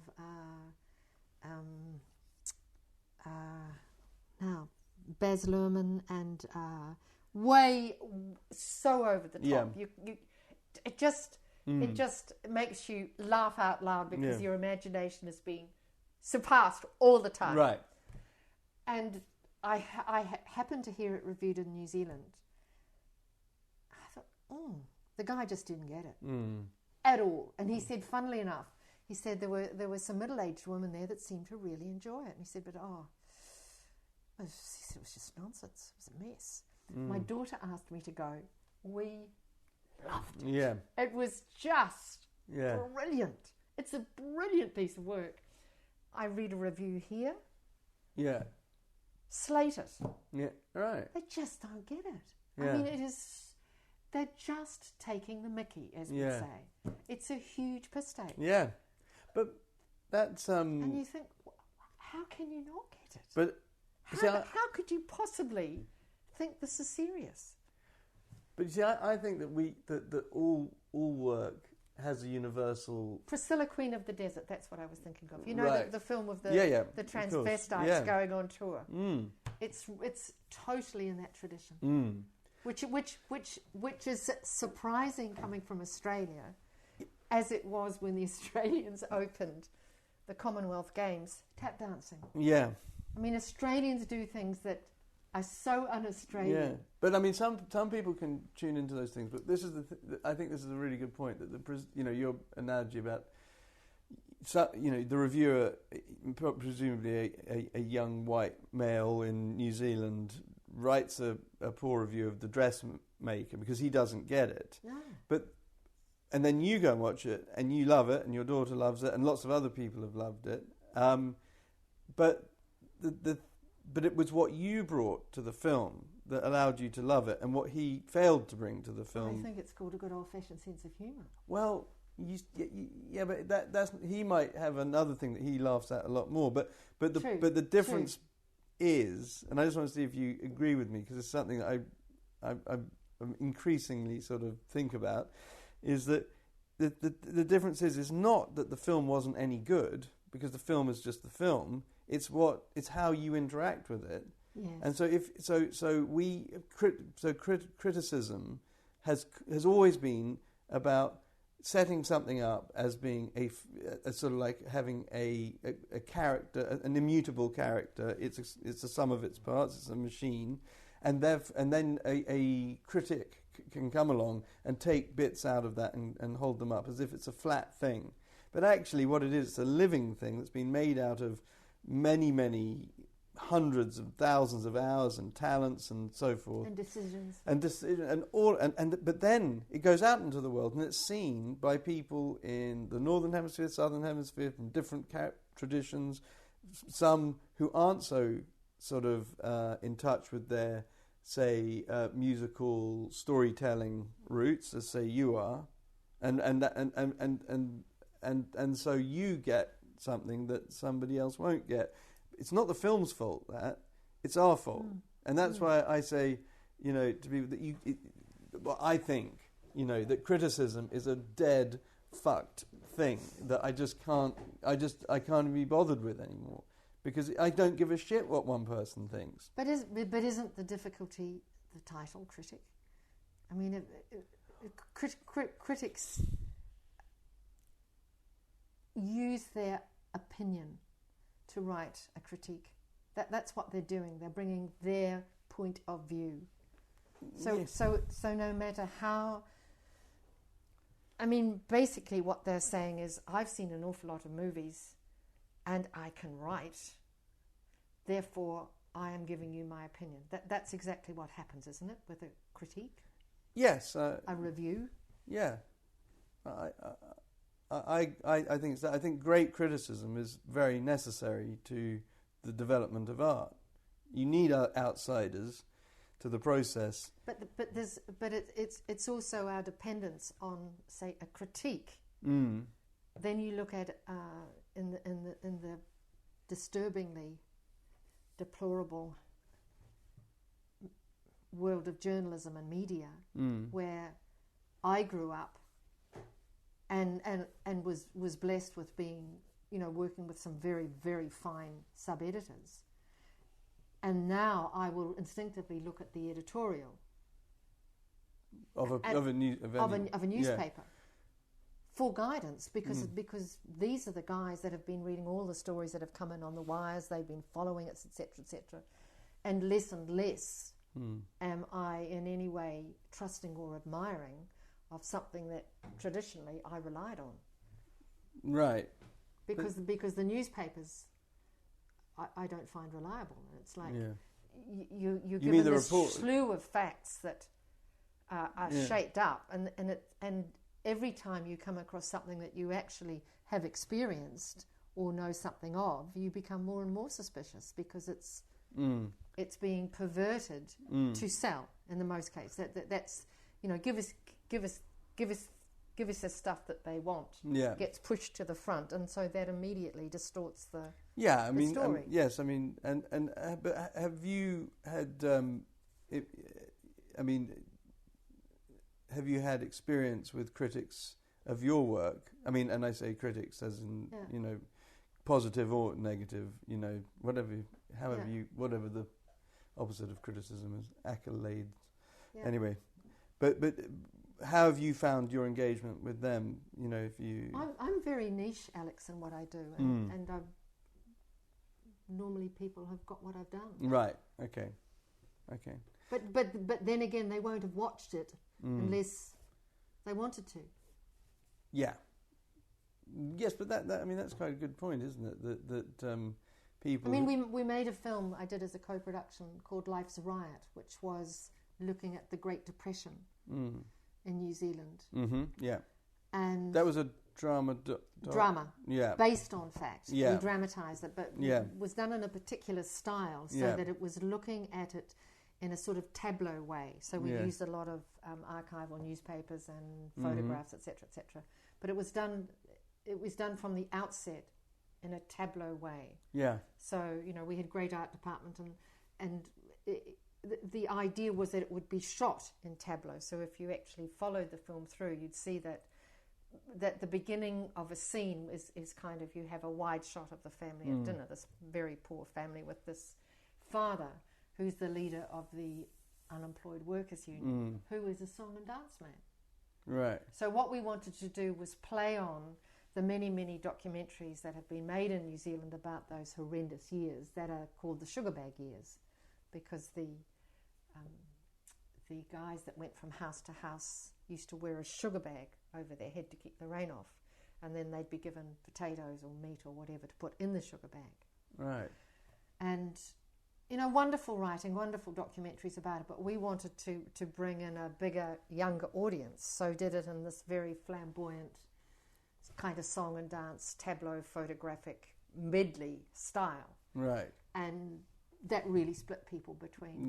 now Baz Luhrmann and way so over the top.
Yeah.
It just makes you laugh out loud because your imagination is being surpassed all the time.
Right.
And I happened to hear it reviewed in New Zealand. I thought, the guy just didn't get it at all. And he said, funnily enough, he said there were some middle-aged women there that seemed to really enjoy it. And he said, but it was just nonsense. It was a mess. My daughter asked me to go. We loved it.
Yeah.
It was just brilliant. It's a brilliant piece of work. I read a review here.
Yeah.
Slate it.
Yeah, right.
They just don't get it.
Yeah.
I mean, they're just taking the mickey, as we say. It's a huge piss take.
Yeah. But that's...
And you think, how can you not get it?
But...
How could you possibly think this is serious?
But you see, I think that all work has a universal...
Priscilla, Queen of the Desert, that's what I was thinking of. You know,
right.
the film of the transvestites going on tour. It's totally in that tradition, which is surprising coming from Australia, as it was when the Australians opened the Commonwealth Games, tap dancing.
Yeah.
I mean, Australians do things that are so un-Australian.
Yeah, but I mean, some people can tune into those things. But this is I think this is a really good point. That your analogy about, the reviewer, presumably a young white male in New Zealand, writes a poor review of The Dressmaker because he doesn't get it.
No.
And then you go and watch it, and you love it, and your daughter loves it, and lots of other people have loved it. But it was what you brought to the film that allowed you to love it, and what he failed to bring to the film.
I think it's called a good old-fashioned sense of humour.
Well, but that's he might have another thing that he laughs at a lot more. But the difference is, and I just want to see if you agree with me, because it's something that I increasingly sort of think about, is that the difference is not that the film wasn't any good, because the film is just the film. It's how you interact with it.
Yes.
And criticism has always been about setting something up as being a sort of like having a character, an immutable character. It's a sum of its parts. It's a machine, and then a critic can come along and take bits out of that and hold them up as if it's a flat thing. But actually what it is, it's a living thing that's been made out of many, many hundreds of thousands of hours and talents and so forth.
And decisions.
But then it goes out into the world and it's seen by people in the Northern Hemisphere, Southern Hemisphere, from different traditions, some who aren't so sort of in touch with their, say, musical storytelling roots, as say you are, and so you get something that somebody else won't get. It's not the film's fault, it's our fault, and that's why I say, to people that I think, that criticism is a dead, fucked thing that I can't be bothered with anymore, because I don't give a shit what one person thinks.
But isn't the difficulty the title, critic? I mean, critics use their opinion to write a critique. That's what they're doing. They're bringing their point of view. So no matter how... I mean, basically what they're saying is, I've seen an awful lot of movies and I can write, therefore I am giving you my opinion. That's exactly what happens, isn't it, with a critique?
Yes.
A review?
Yeah. I think so. I think great criticism is very necessary to the development of art. You need outsiders to the process. But
it's also our dependence on, say, a critique.
Mm.
Then you look at in the disturbingly deplorable world of journalism and media, where I grew up. And was blessed with being, working with some very, very fine sub-editors. And now I will instinctively look at the editorial
of a newspaper
for guidance, because these are the guys that have been reading all the stories that have come in on the wires. They've been following it, etc., etc. And less am I in any way trusting or admiring of something that traditionally I relied on.
Right.
Because the newspapers I don't find reliable. And it's like you're given this slew of facts that are shaped up, and every time you come across something that you actually have experienced or know something of, you become more and more suspicious, because it's being perverted to sell in the most cases. That's give us the stuff that they want.
Yeah.
Gets pushed to the front, and so that immediately distorts the
story. Yes, I mean, but have you had? Have you had experience with critics of your work? I mean, and I say critics as in positive or negative. Whatever the opposite of criticism is, accolades. Yeah. Anyway, but. How have you found your engagement with them? If you...
I'm very niche, Alex, in what I do, and normally people have got what I've done.
Right. Okay.
But then again, they won't have watched it unless they wanted to.
Yeah. Yes, but that's quite a good point, isn't it? That people.
I mean, we made a film I did as a co-production called Life's a Riot, which was looking at the Great Depression. In New Zealand.
Mm-hmm, yeah.
And
that was a drama.
Drama.
Yeah.
Based on fact.
Yeah.
We dramatised it, but was done in a particular style, so that it was looking at it in a sort of tableau way. So we used a lot of archival newspapers and photographs, etc., etc. But it was done from the outset in a tableau way.
Yeah.
So we had great art department, and the idea was that it would be shot in tableau. So if you actually followed the film through, you'd see that the beginning of a scene is kind of, you have a wide shot of the family at dinner, this very poor family with this father who's the leader of the Unemployed Workers Union, who is a song and dance man.
Right.
So what we wanted to do was play on the many, many documentaries that have been made in New Zealand about those horrendous years that are called the sugar bag years, because the the guys that went from house to house used to wear a sugar bag over their head to keep the rain off, and then they'd be given potatoes or meat or whatever to put in the sugar bag.
Right.
And, wonderful writing, wonderful documentaries about it, but we wanted to bring in a bigger, younger audience, so did it in this very flamboyant kind of song and dance, tableau, photographic, medley style.
Right.
And that really split people between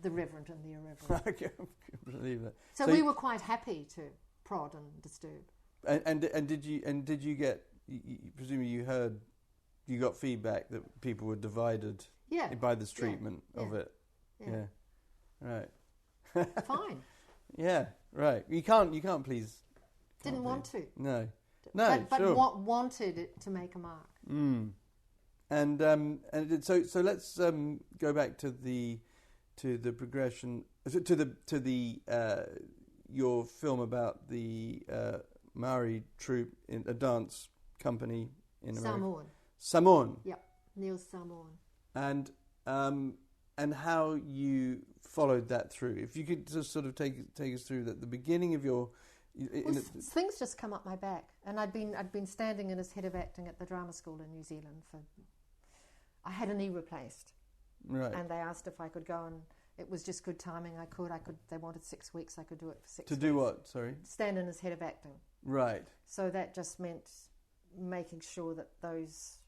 the reverent and the irreverent.
I can't believe that.
So we were quite happy to prod and disturb.
And did you get? Presumably you got feedback that people were divided by this treatment of it. Yeah. Right.
Fine.
Yeah. Right. You can't please.
Didn't want to.
No.
But
sure.
Wanted it to make a mark.
Mm. And so let's go back to the progression to the your film about the Maori troupe in a dance company in America. Samoan.
Yep, Neil Samoan.
And how you followed that through. If you could just sort of take us through the beginning of your.
Things just come up my back, and I'd been standing in as head of acting at the drama school in New Zealand for. I had a knee replaced,
right?
And they asked if I could go, and it was just good timing. I could. They wanted 6 weeks. I could do it for 6 weeks.
To do what? Sorry.
Stand in as head of acting.
Right.
So that just meant making sure that those.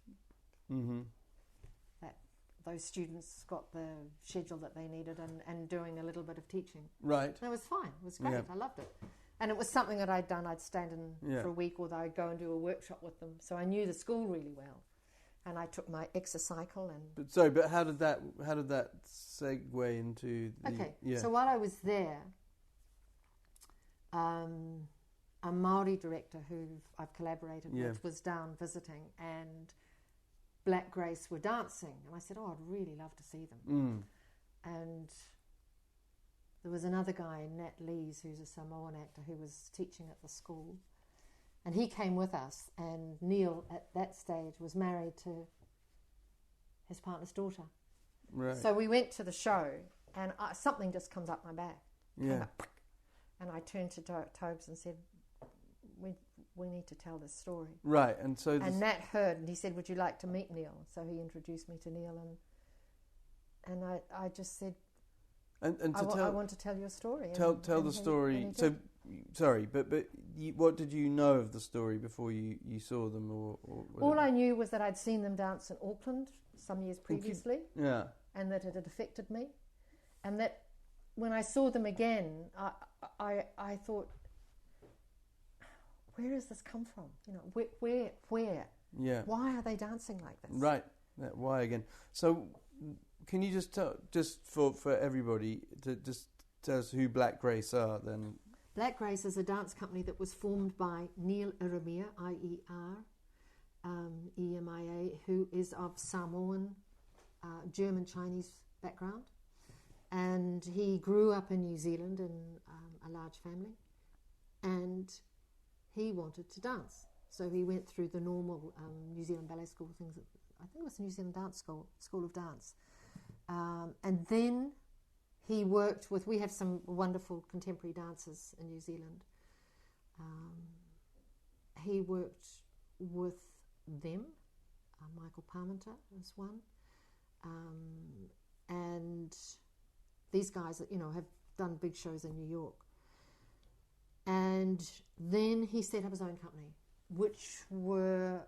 Mm-hmm.
Those students got the schedule that they needed and doing a little bit of teaching.
Right.
And it was fine. It was great.
Yeah.
I loved it. And it was something that I'd done. I'd stand in for a week, or I'd go and do a workshop with them. So I knew the school really well. And I took my exercycle and...
But how did that segue into the...
Okay,
yeah.
So while I was there, a Maori director who I've collaborated with was down visiting, and Black Grace were dancing, and I said, I'd really love to see them. And there was another guy, Nat Lees, who's a Samoan actor, who was teaching at the school, and he came with us, and Neil at that stage was married to his partner's daughter.
Right.
So we went to the show, and something just comes up my back.
Yeah.
And I turned to Tobes and said, we need to tell this story.
Right, and so...
And Nat heard, and he said, would you like to meet Neil? So he introduced me to Neil, and I just said, I want to tell you a story.
Tell the story. So, sorry, but what did you know of the story before you saw them? Or
all I knew was that I'd seen them dance in Auckland some years previously.
Yeah.
And that it had affected me. And that when I saw them again, I thought, where has this come from? Where?
Yeah.
Why are they dancing like this?
Right. Why again? So, can you just tell, for everybody, to just tell us who Black Grace are then?
Black Grace is a dance company that was formed by Neil Iremia, I-E-R, E-M-I-A, who is of Samoan, German, Chinese background. And he grew up in New Zealand in a large family. And he wanted to dance. So he went through the normal New Zealand Ballet School things. I think it was New Zealand Dance School of Dance. And then he worked with... We have some wonderful contemporary dancers in New Zealand. He worked with them. Michael Parmenter was one. And these guys, have done big shows in New York. And then he set up his own company, which were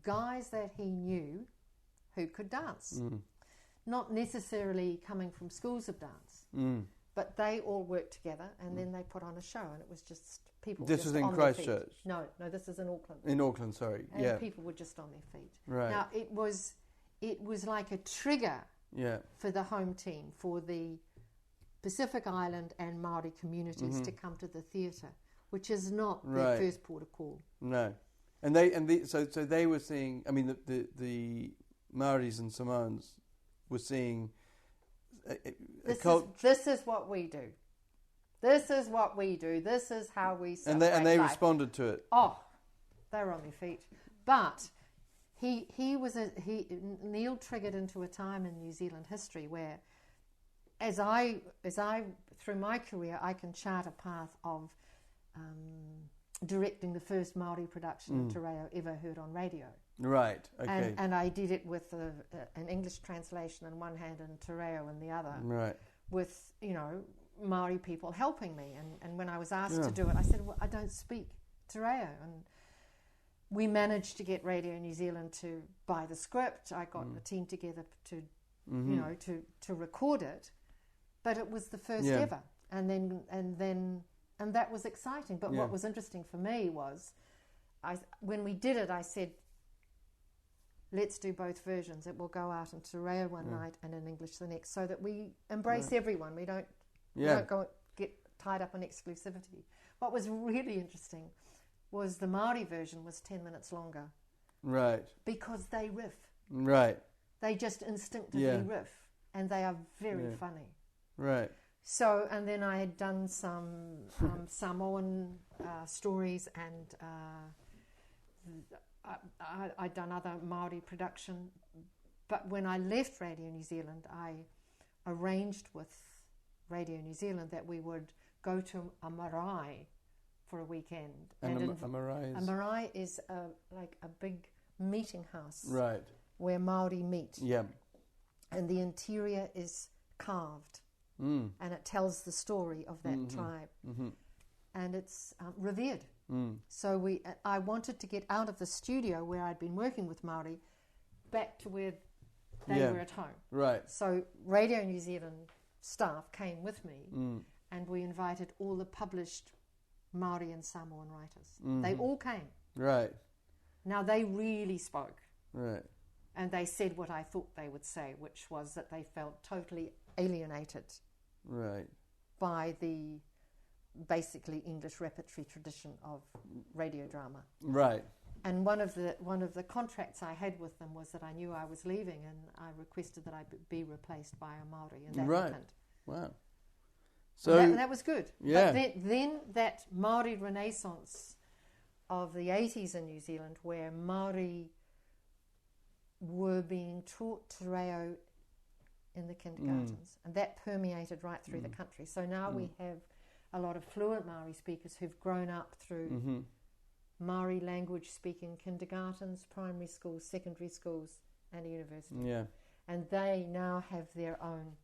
guys that he knew who could dance. Not necessarily coming from schools of dance, but they all worked together, and then they put on a show, and it was just people.
This was in Christchurch?
No, this is in Auckland.
In Auckland, sorry.
And people were just on their feet.
Right.
Now, it was like a trigger for the home team, for the Pacific Island and Maori communities to come to the theatre, which is not their first port of call. No,
so they were seeing. I mean, the Maoris and Samoans were seeing.
This is what we do. This is what we do. This is how we celebrate
and they
life.
responded to it.
Oh, they were on their feet. But Neil triggered into a time in New Zealand history where, as I through my career, I can chart a path of directing the first Māori production of Te Reo ever heard on radio.
Right. Okay.
And I did it with an English translation in one hand and Te Reo in the other.
Right.
With Māori people helping me, and when I was asked to do it, I said, well, I don't speak Te Reo, and we managed to get Radio New Zealand to buy the script. I got a team together to to record it, but it was the first ever, and that was exciting. But what was interesting for me was, when we did it, I said, let's do both versions. It will go out in Te Reo one night and in English the next, so that we embrace everyone. We don't go get tied up in exclusivity. What was really interesting was the Māori version was 10 minutes longer.
Right.
Because they riff.
Right.
They just instinctively riff, and they are very funny.
Right.
So, and then I had done some Samoan stories, and I'd done other Māori production. But when I left Radio New Zealand, I arranged with Radio New Zealand that we would go to a marae for a weekend.
And a marae
is like a big meeting house.
Right.
Where Māori meet.
Yeah.
And the interior is carved. And it tells the story of that tribe. Mm-hmm. And it's revered. So I wanted to get out of the studio where I'd been working with Māori back to where they were at home.
Right.
So Radio New Zealand staff came with me, and we invited all the published Māori and Samoan writers. They all came.
Right.
Now they really spoke.
Right.
And they said what I thought they would say, which was that they felt totally alienated.
Right.
By the basically English repertory tradition of radio drama.
Right.
And one of the contracts I had with them was that I knew I was leaving, and I requested that I be replaced by a Māori, and that happened.
Wow. So
that was good.
Yeah.
But then that Māori renaissance of the 80s in New Zealand, where Māori were being taught Te Reo in the kindergartens, and that permeated right through the country. So now we have a lot of fluent Māori speakers who've grown up through Māori language speaking kindergartens, primary schools, secondary schools, and universities.
Yeah.
And they now have their own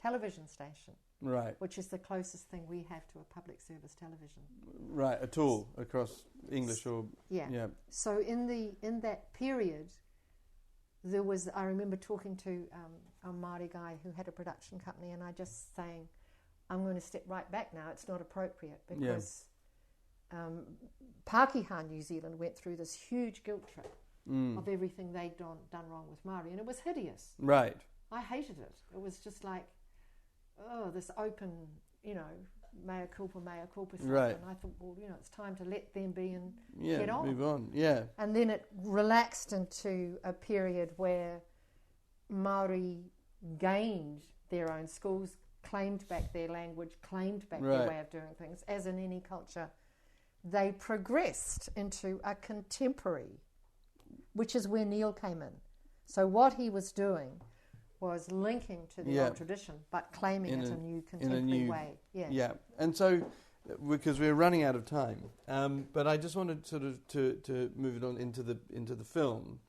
television station.
Right.
Which is the closest thing we have to a public service television.
Right, at all across English or
yeah. So in that period, there was, I remember talking to a Māori guy who had a production company, and I just saying, I'm going to step right back now. It's not appropriate because Pākehā New Zealand went through this huge guilt trip of everything they'd done wrong with Māori, and it was hideous.
Right.
I hated it. It was just like, this open, mea culpa stuff.
Right.
And I thought, well, it's time to let them be and get on.
Move on, yeah.
And then it relaxed into a period where Māori gained their own schools, claimed back their language, claimed back their way of doing things. As in any culture, they progressed into a contemporary, which is where Neil came in. So what he was doing was linking to the old tradition, but claiming it in a new contemporary way. Yeah.
Yeah. And so, because we're running out of time, but I just wanted sort of to move it on into the film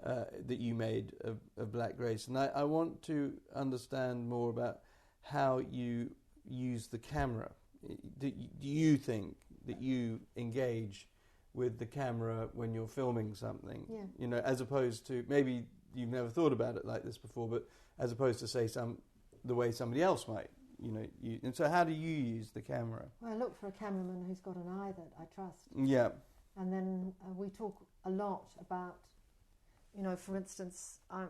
that you made of Black Grace, and I want to understand more about how you use the camera. Do you think that you engage with the camera when you're filming something?
Yeah.
As opposed to, maybe you've never thought about it like this before, but as opposed to say the way somebody else might, and so how do you use the camera?
Well, I look for a cameraman who's got an eye that I trust.
Yeah.
And then we talk a lot about, for instance, I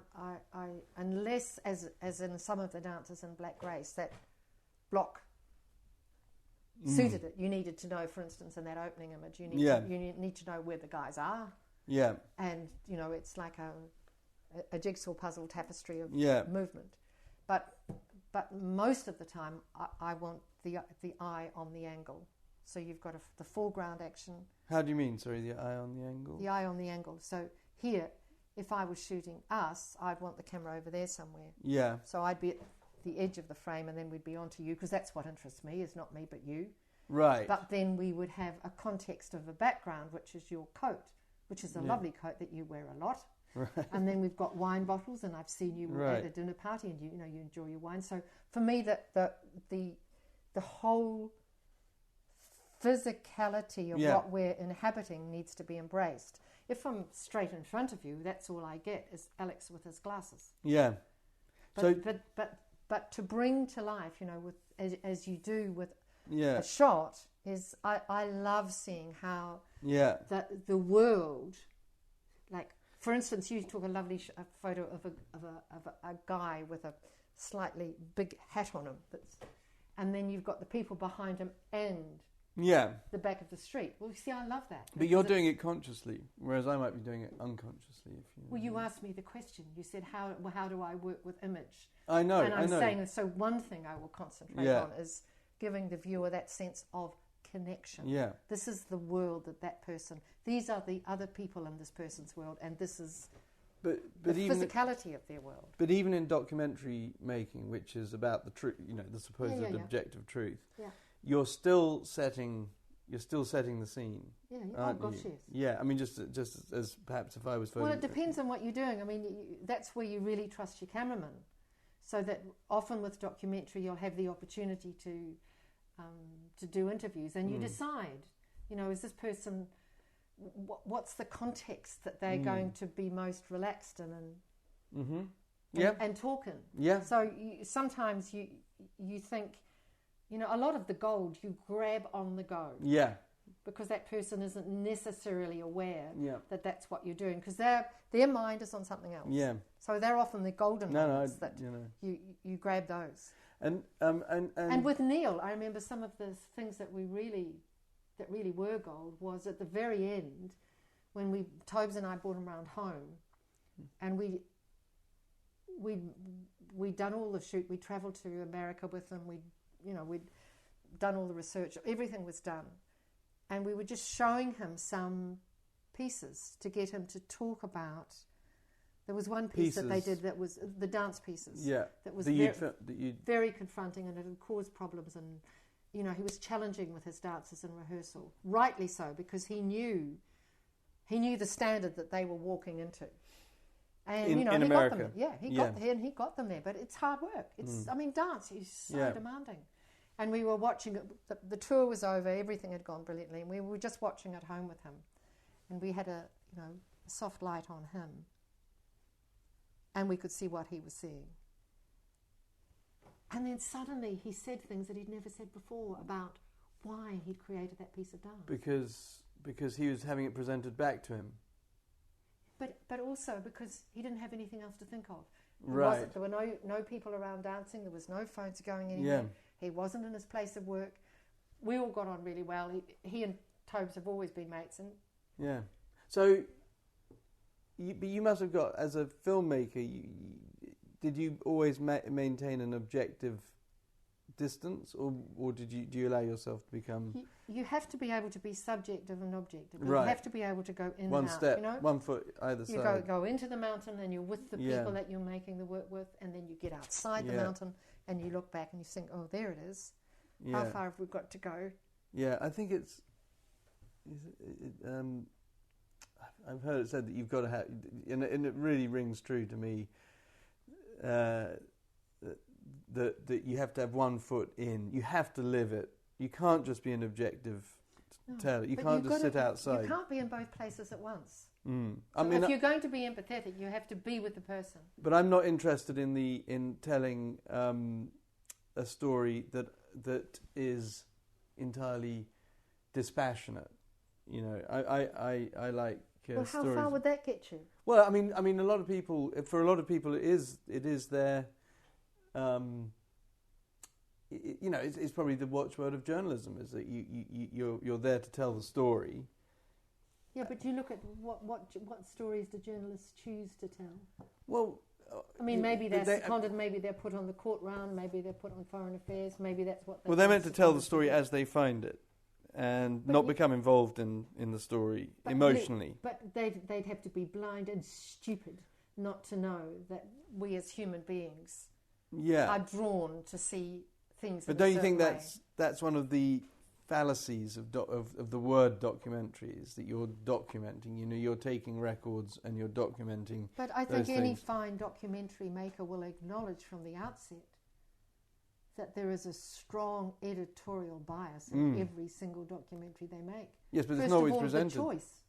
unless as in some of the dancers in Black Grace, that block suited it. You needed to know, for instance, in that opening image, you need to know where the guys are.
Yeah.
And it's like a jigsaw puzzle tapestry of movement, but most of the time I want the eye on the angle. So you've got the foreground action.
How do you mean? Sorry, the eye on the angle.
The eye on the angle. So here, if I was shooting us, I'd want the camera over there somewhere.
Yeah.
So I'd be at the edge of the frame, and then we'd be onto you, because that's what interests me, is not me but you.
Right.
But then we would have a context of a background, which is your coat, which is a lovely coat that you wear a lot.
Right.
And then we've got wine bottles, and I've seen you at a dinner party, and you enjoy your wine. So for me, the whole physicality of what we're inhabiting needs to be embraced. If I'm straight in front of you, that's all I get is Alex with his glasses.
Yeah.
But to bring to life, with as you do with
a
shot, is I love seeing how the world, like for instance, you took a lovely photo of a guy with a slightly big hat on him, and then you've got the people behind him and the back of the street. Well, see, I love that.
But you're doing it consciously, whereas I might be doing it unconsciously.
You asked me the question. You said, how do I work with image?
I know,
and I'm saying, so one thing I will concentrate on is giving the viewer that sense of connection. Yeah. This is the world that person, these are the other people in this person's world, and this is the physicality of their world.
But even in documentary making, which is about the truth, the supposed objective truth, you're still setting the scene.
Yeah.
Aren't
oh gosh,
you?
yes.
Yeah. I mean, just as perhaps if I was.
Well, it depends on what you're doing. I mean, that's where you really trust your cameraman. So that often with documentary, you'll have the opportunity to do interviews, and you decide, is this person, what's the context that they're going to be most relaxed in and talking. Yeah. So sometimes you think, a lot of the gold you grab on the go. Yeah. Because that person isn't necessarily aware that that's what you're doing, because their mind is on something else. Yeah. So they're often the golden moments that you grab those. And with Neil, I remember some of the things that really were gold was at the very end when Tobes and I brought him around home, and we'd done all the shoot. We travelled to America with him. We'd done all the research. Everything was done. And we were just showing him some pieces to get him to talk about. There was one piece that they did that was the dance pieces. Yeah. That was very confronting, and it had caused problems. And, he was challenging with his dancers in rehearsal. Rightly so, because he knew the standard that they were walking into. And,
in
he
America.
got them. Yeah, he got them there. But it's hard work. Dance is so demanding. And we were watching it. The tour was over. Everything had gone brilliantly, and we were just watching at home with him. And we had a soft light on him, and we could see what he was seeing. And then suddenly he said things that he'd never said before about why he'd created that piece of dance.
Because he was having it presented back to him.
But also because he didn't have anything else to think of.
Right.
There were no people around dancing. There was no phones going anywhere. Yeah. He wasn't in his place of work. We all got on really well. He and Tobes have always been mates. And
yeah. So, you must have got, as a filmmaker, did you always maintain an objective distance, or do you allow yourself to become?
You have to be able to be subjective and objective.
Right.
You have to be able to go in
one
and out.
Step, 1 foot either side.
You go into the mountain, and you're with the people that you're making the work with, and then you get outside the mountain, and you look back and you think, oh, there it is. Yeah. How far have we got to go?
Yeah, I think it's. I've heard it said that you've got to have, and it really rings true to me. That you have to have 1 foot in. You have to live it. You can't just be an objective teller. You can't just sit outside.
You can't be in both places at once.
Mm.
If you're going to be empathetic, you have to be with the person.
But I'm not interested in telling a story that is entirely dispassionate. I like
how
stories.
far would that get you?
Well, I mean, for a lot of people, it is their. It's probably the watchword of journalism, is that you're there to tell the story.
Yeah, but you look at what stories do journalists choose to tell?
Well,
I mean, maybe they're seconded, maybe they're put on the court round, maybe they're put on foreign affairs, maybe that's what.
They're meant to tell the story as they find it, and not become involved in the story emotionally.
But they'd have to be blind and stupid not to know that we as human beings are drawn to see things.
But don't you think that's one of the fallacies of the word documentaries, that you're documenting? You know, you're taking records and you're documenting.
But I think any fine documentary maker will acknowledge from the outset that there is a strong editorial bias in every single documentary they make.
Yes, but it's not always presented.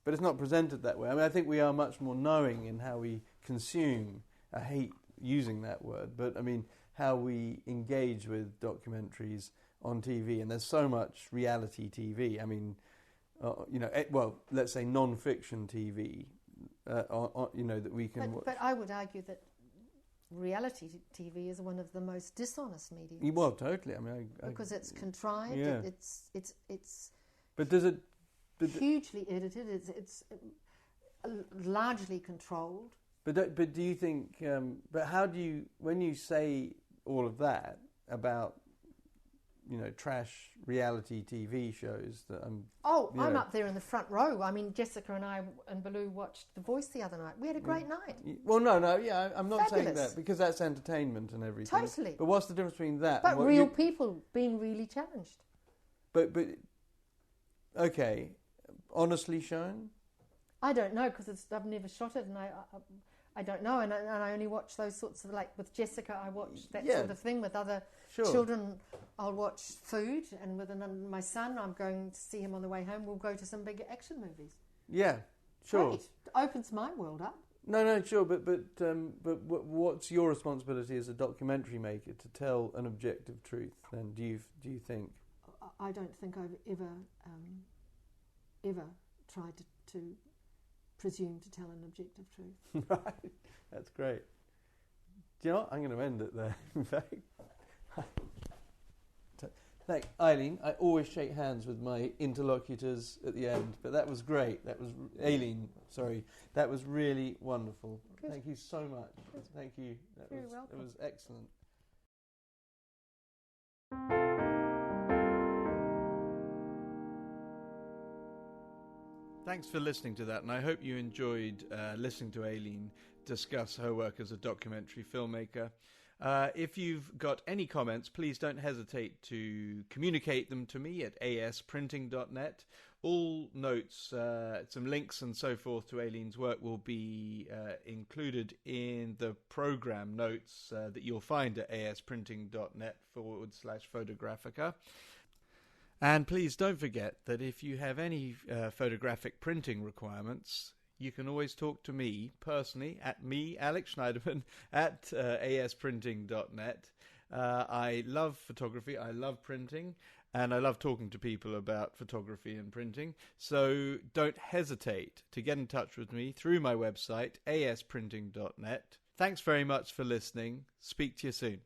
But it's not presented that way. I mean, I think we are much more knowing in how we consume. I hate using that word, but I mean how we engage with documentaries on TV. And there's so much reality TV. I mean, let's say non-fiction TV. That we can watch.
But I would argue that reality TV is one of the most dishonest mediums.
Well, totally. I mean,
because it's contrived.
Yeah.
It's.
But does it?
Hugely edited. It's largely controlled.
But do you think? But how do you, when you say all of that about, trash reality TV shows that
I'm up there in the front row. I mean, Jessica and I and Baloo watched The Voice the other night. We had a great night.
Well, no, yeah, I'm not saying that, because that's entertainment and everything.
Totally.
But what's the difference between that?
But real people being really challenged.
But okay, honestly shown?
I don't know, because I've never shot it, and I don't know, and I only watch those sorts of, like with Jessica, I watch that sort of thing. With other children, I'll watch food, and with my son, I'm going to see him on the way home. We'll go to some big action movies.
Yeah, sure.
Great. It opens my world up.
No, sure, but what's your responsibility as a documentary maker to tell an objective truth? Then do you think?
I don't think I've ever tried to presume to tell an objective truth.
Right, that's great. Do you know what? I'm going to end it there. In fact, thank Aileen. I always shake hands with my interlocutors at the end, but that was great. That was Aileen. Sorry, that was really wonderful. Good. Thank you so much. Good. Thank you.
You're welcome.
It was excellent.
Thanks for listening to that, and I hope you enjoyed listening to Aileen discuss her work as a documentary filmmaker. If you've got any comments, please don't hesitate to communicate them to me at asprinting.net. All notes, some links and so forth to Aileen's work will be included in the program notes that you'll find at asprinting.net/Photographica. And please don't forget that if you have any photographic printing requirements, you can always talk to me personally at Alex Schneiderman, at asprinting.net. I love photography, I love printing, and I love talking to people about photography and printing. So don't hesitate to get in touch with me through my website, asprinting.net. Thanks very much for listening. Speak to you soon.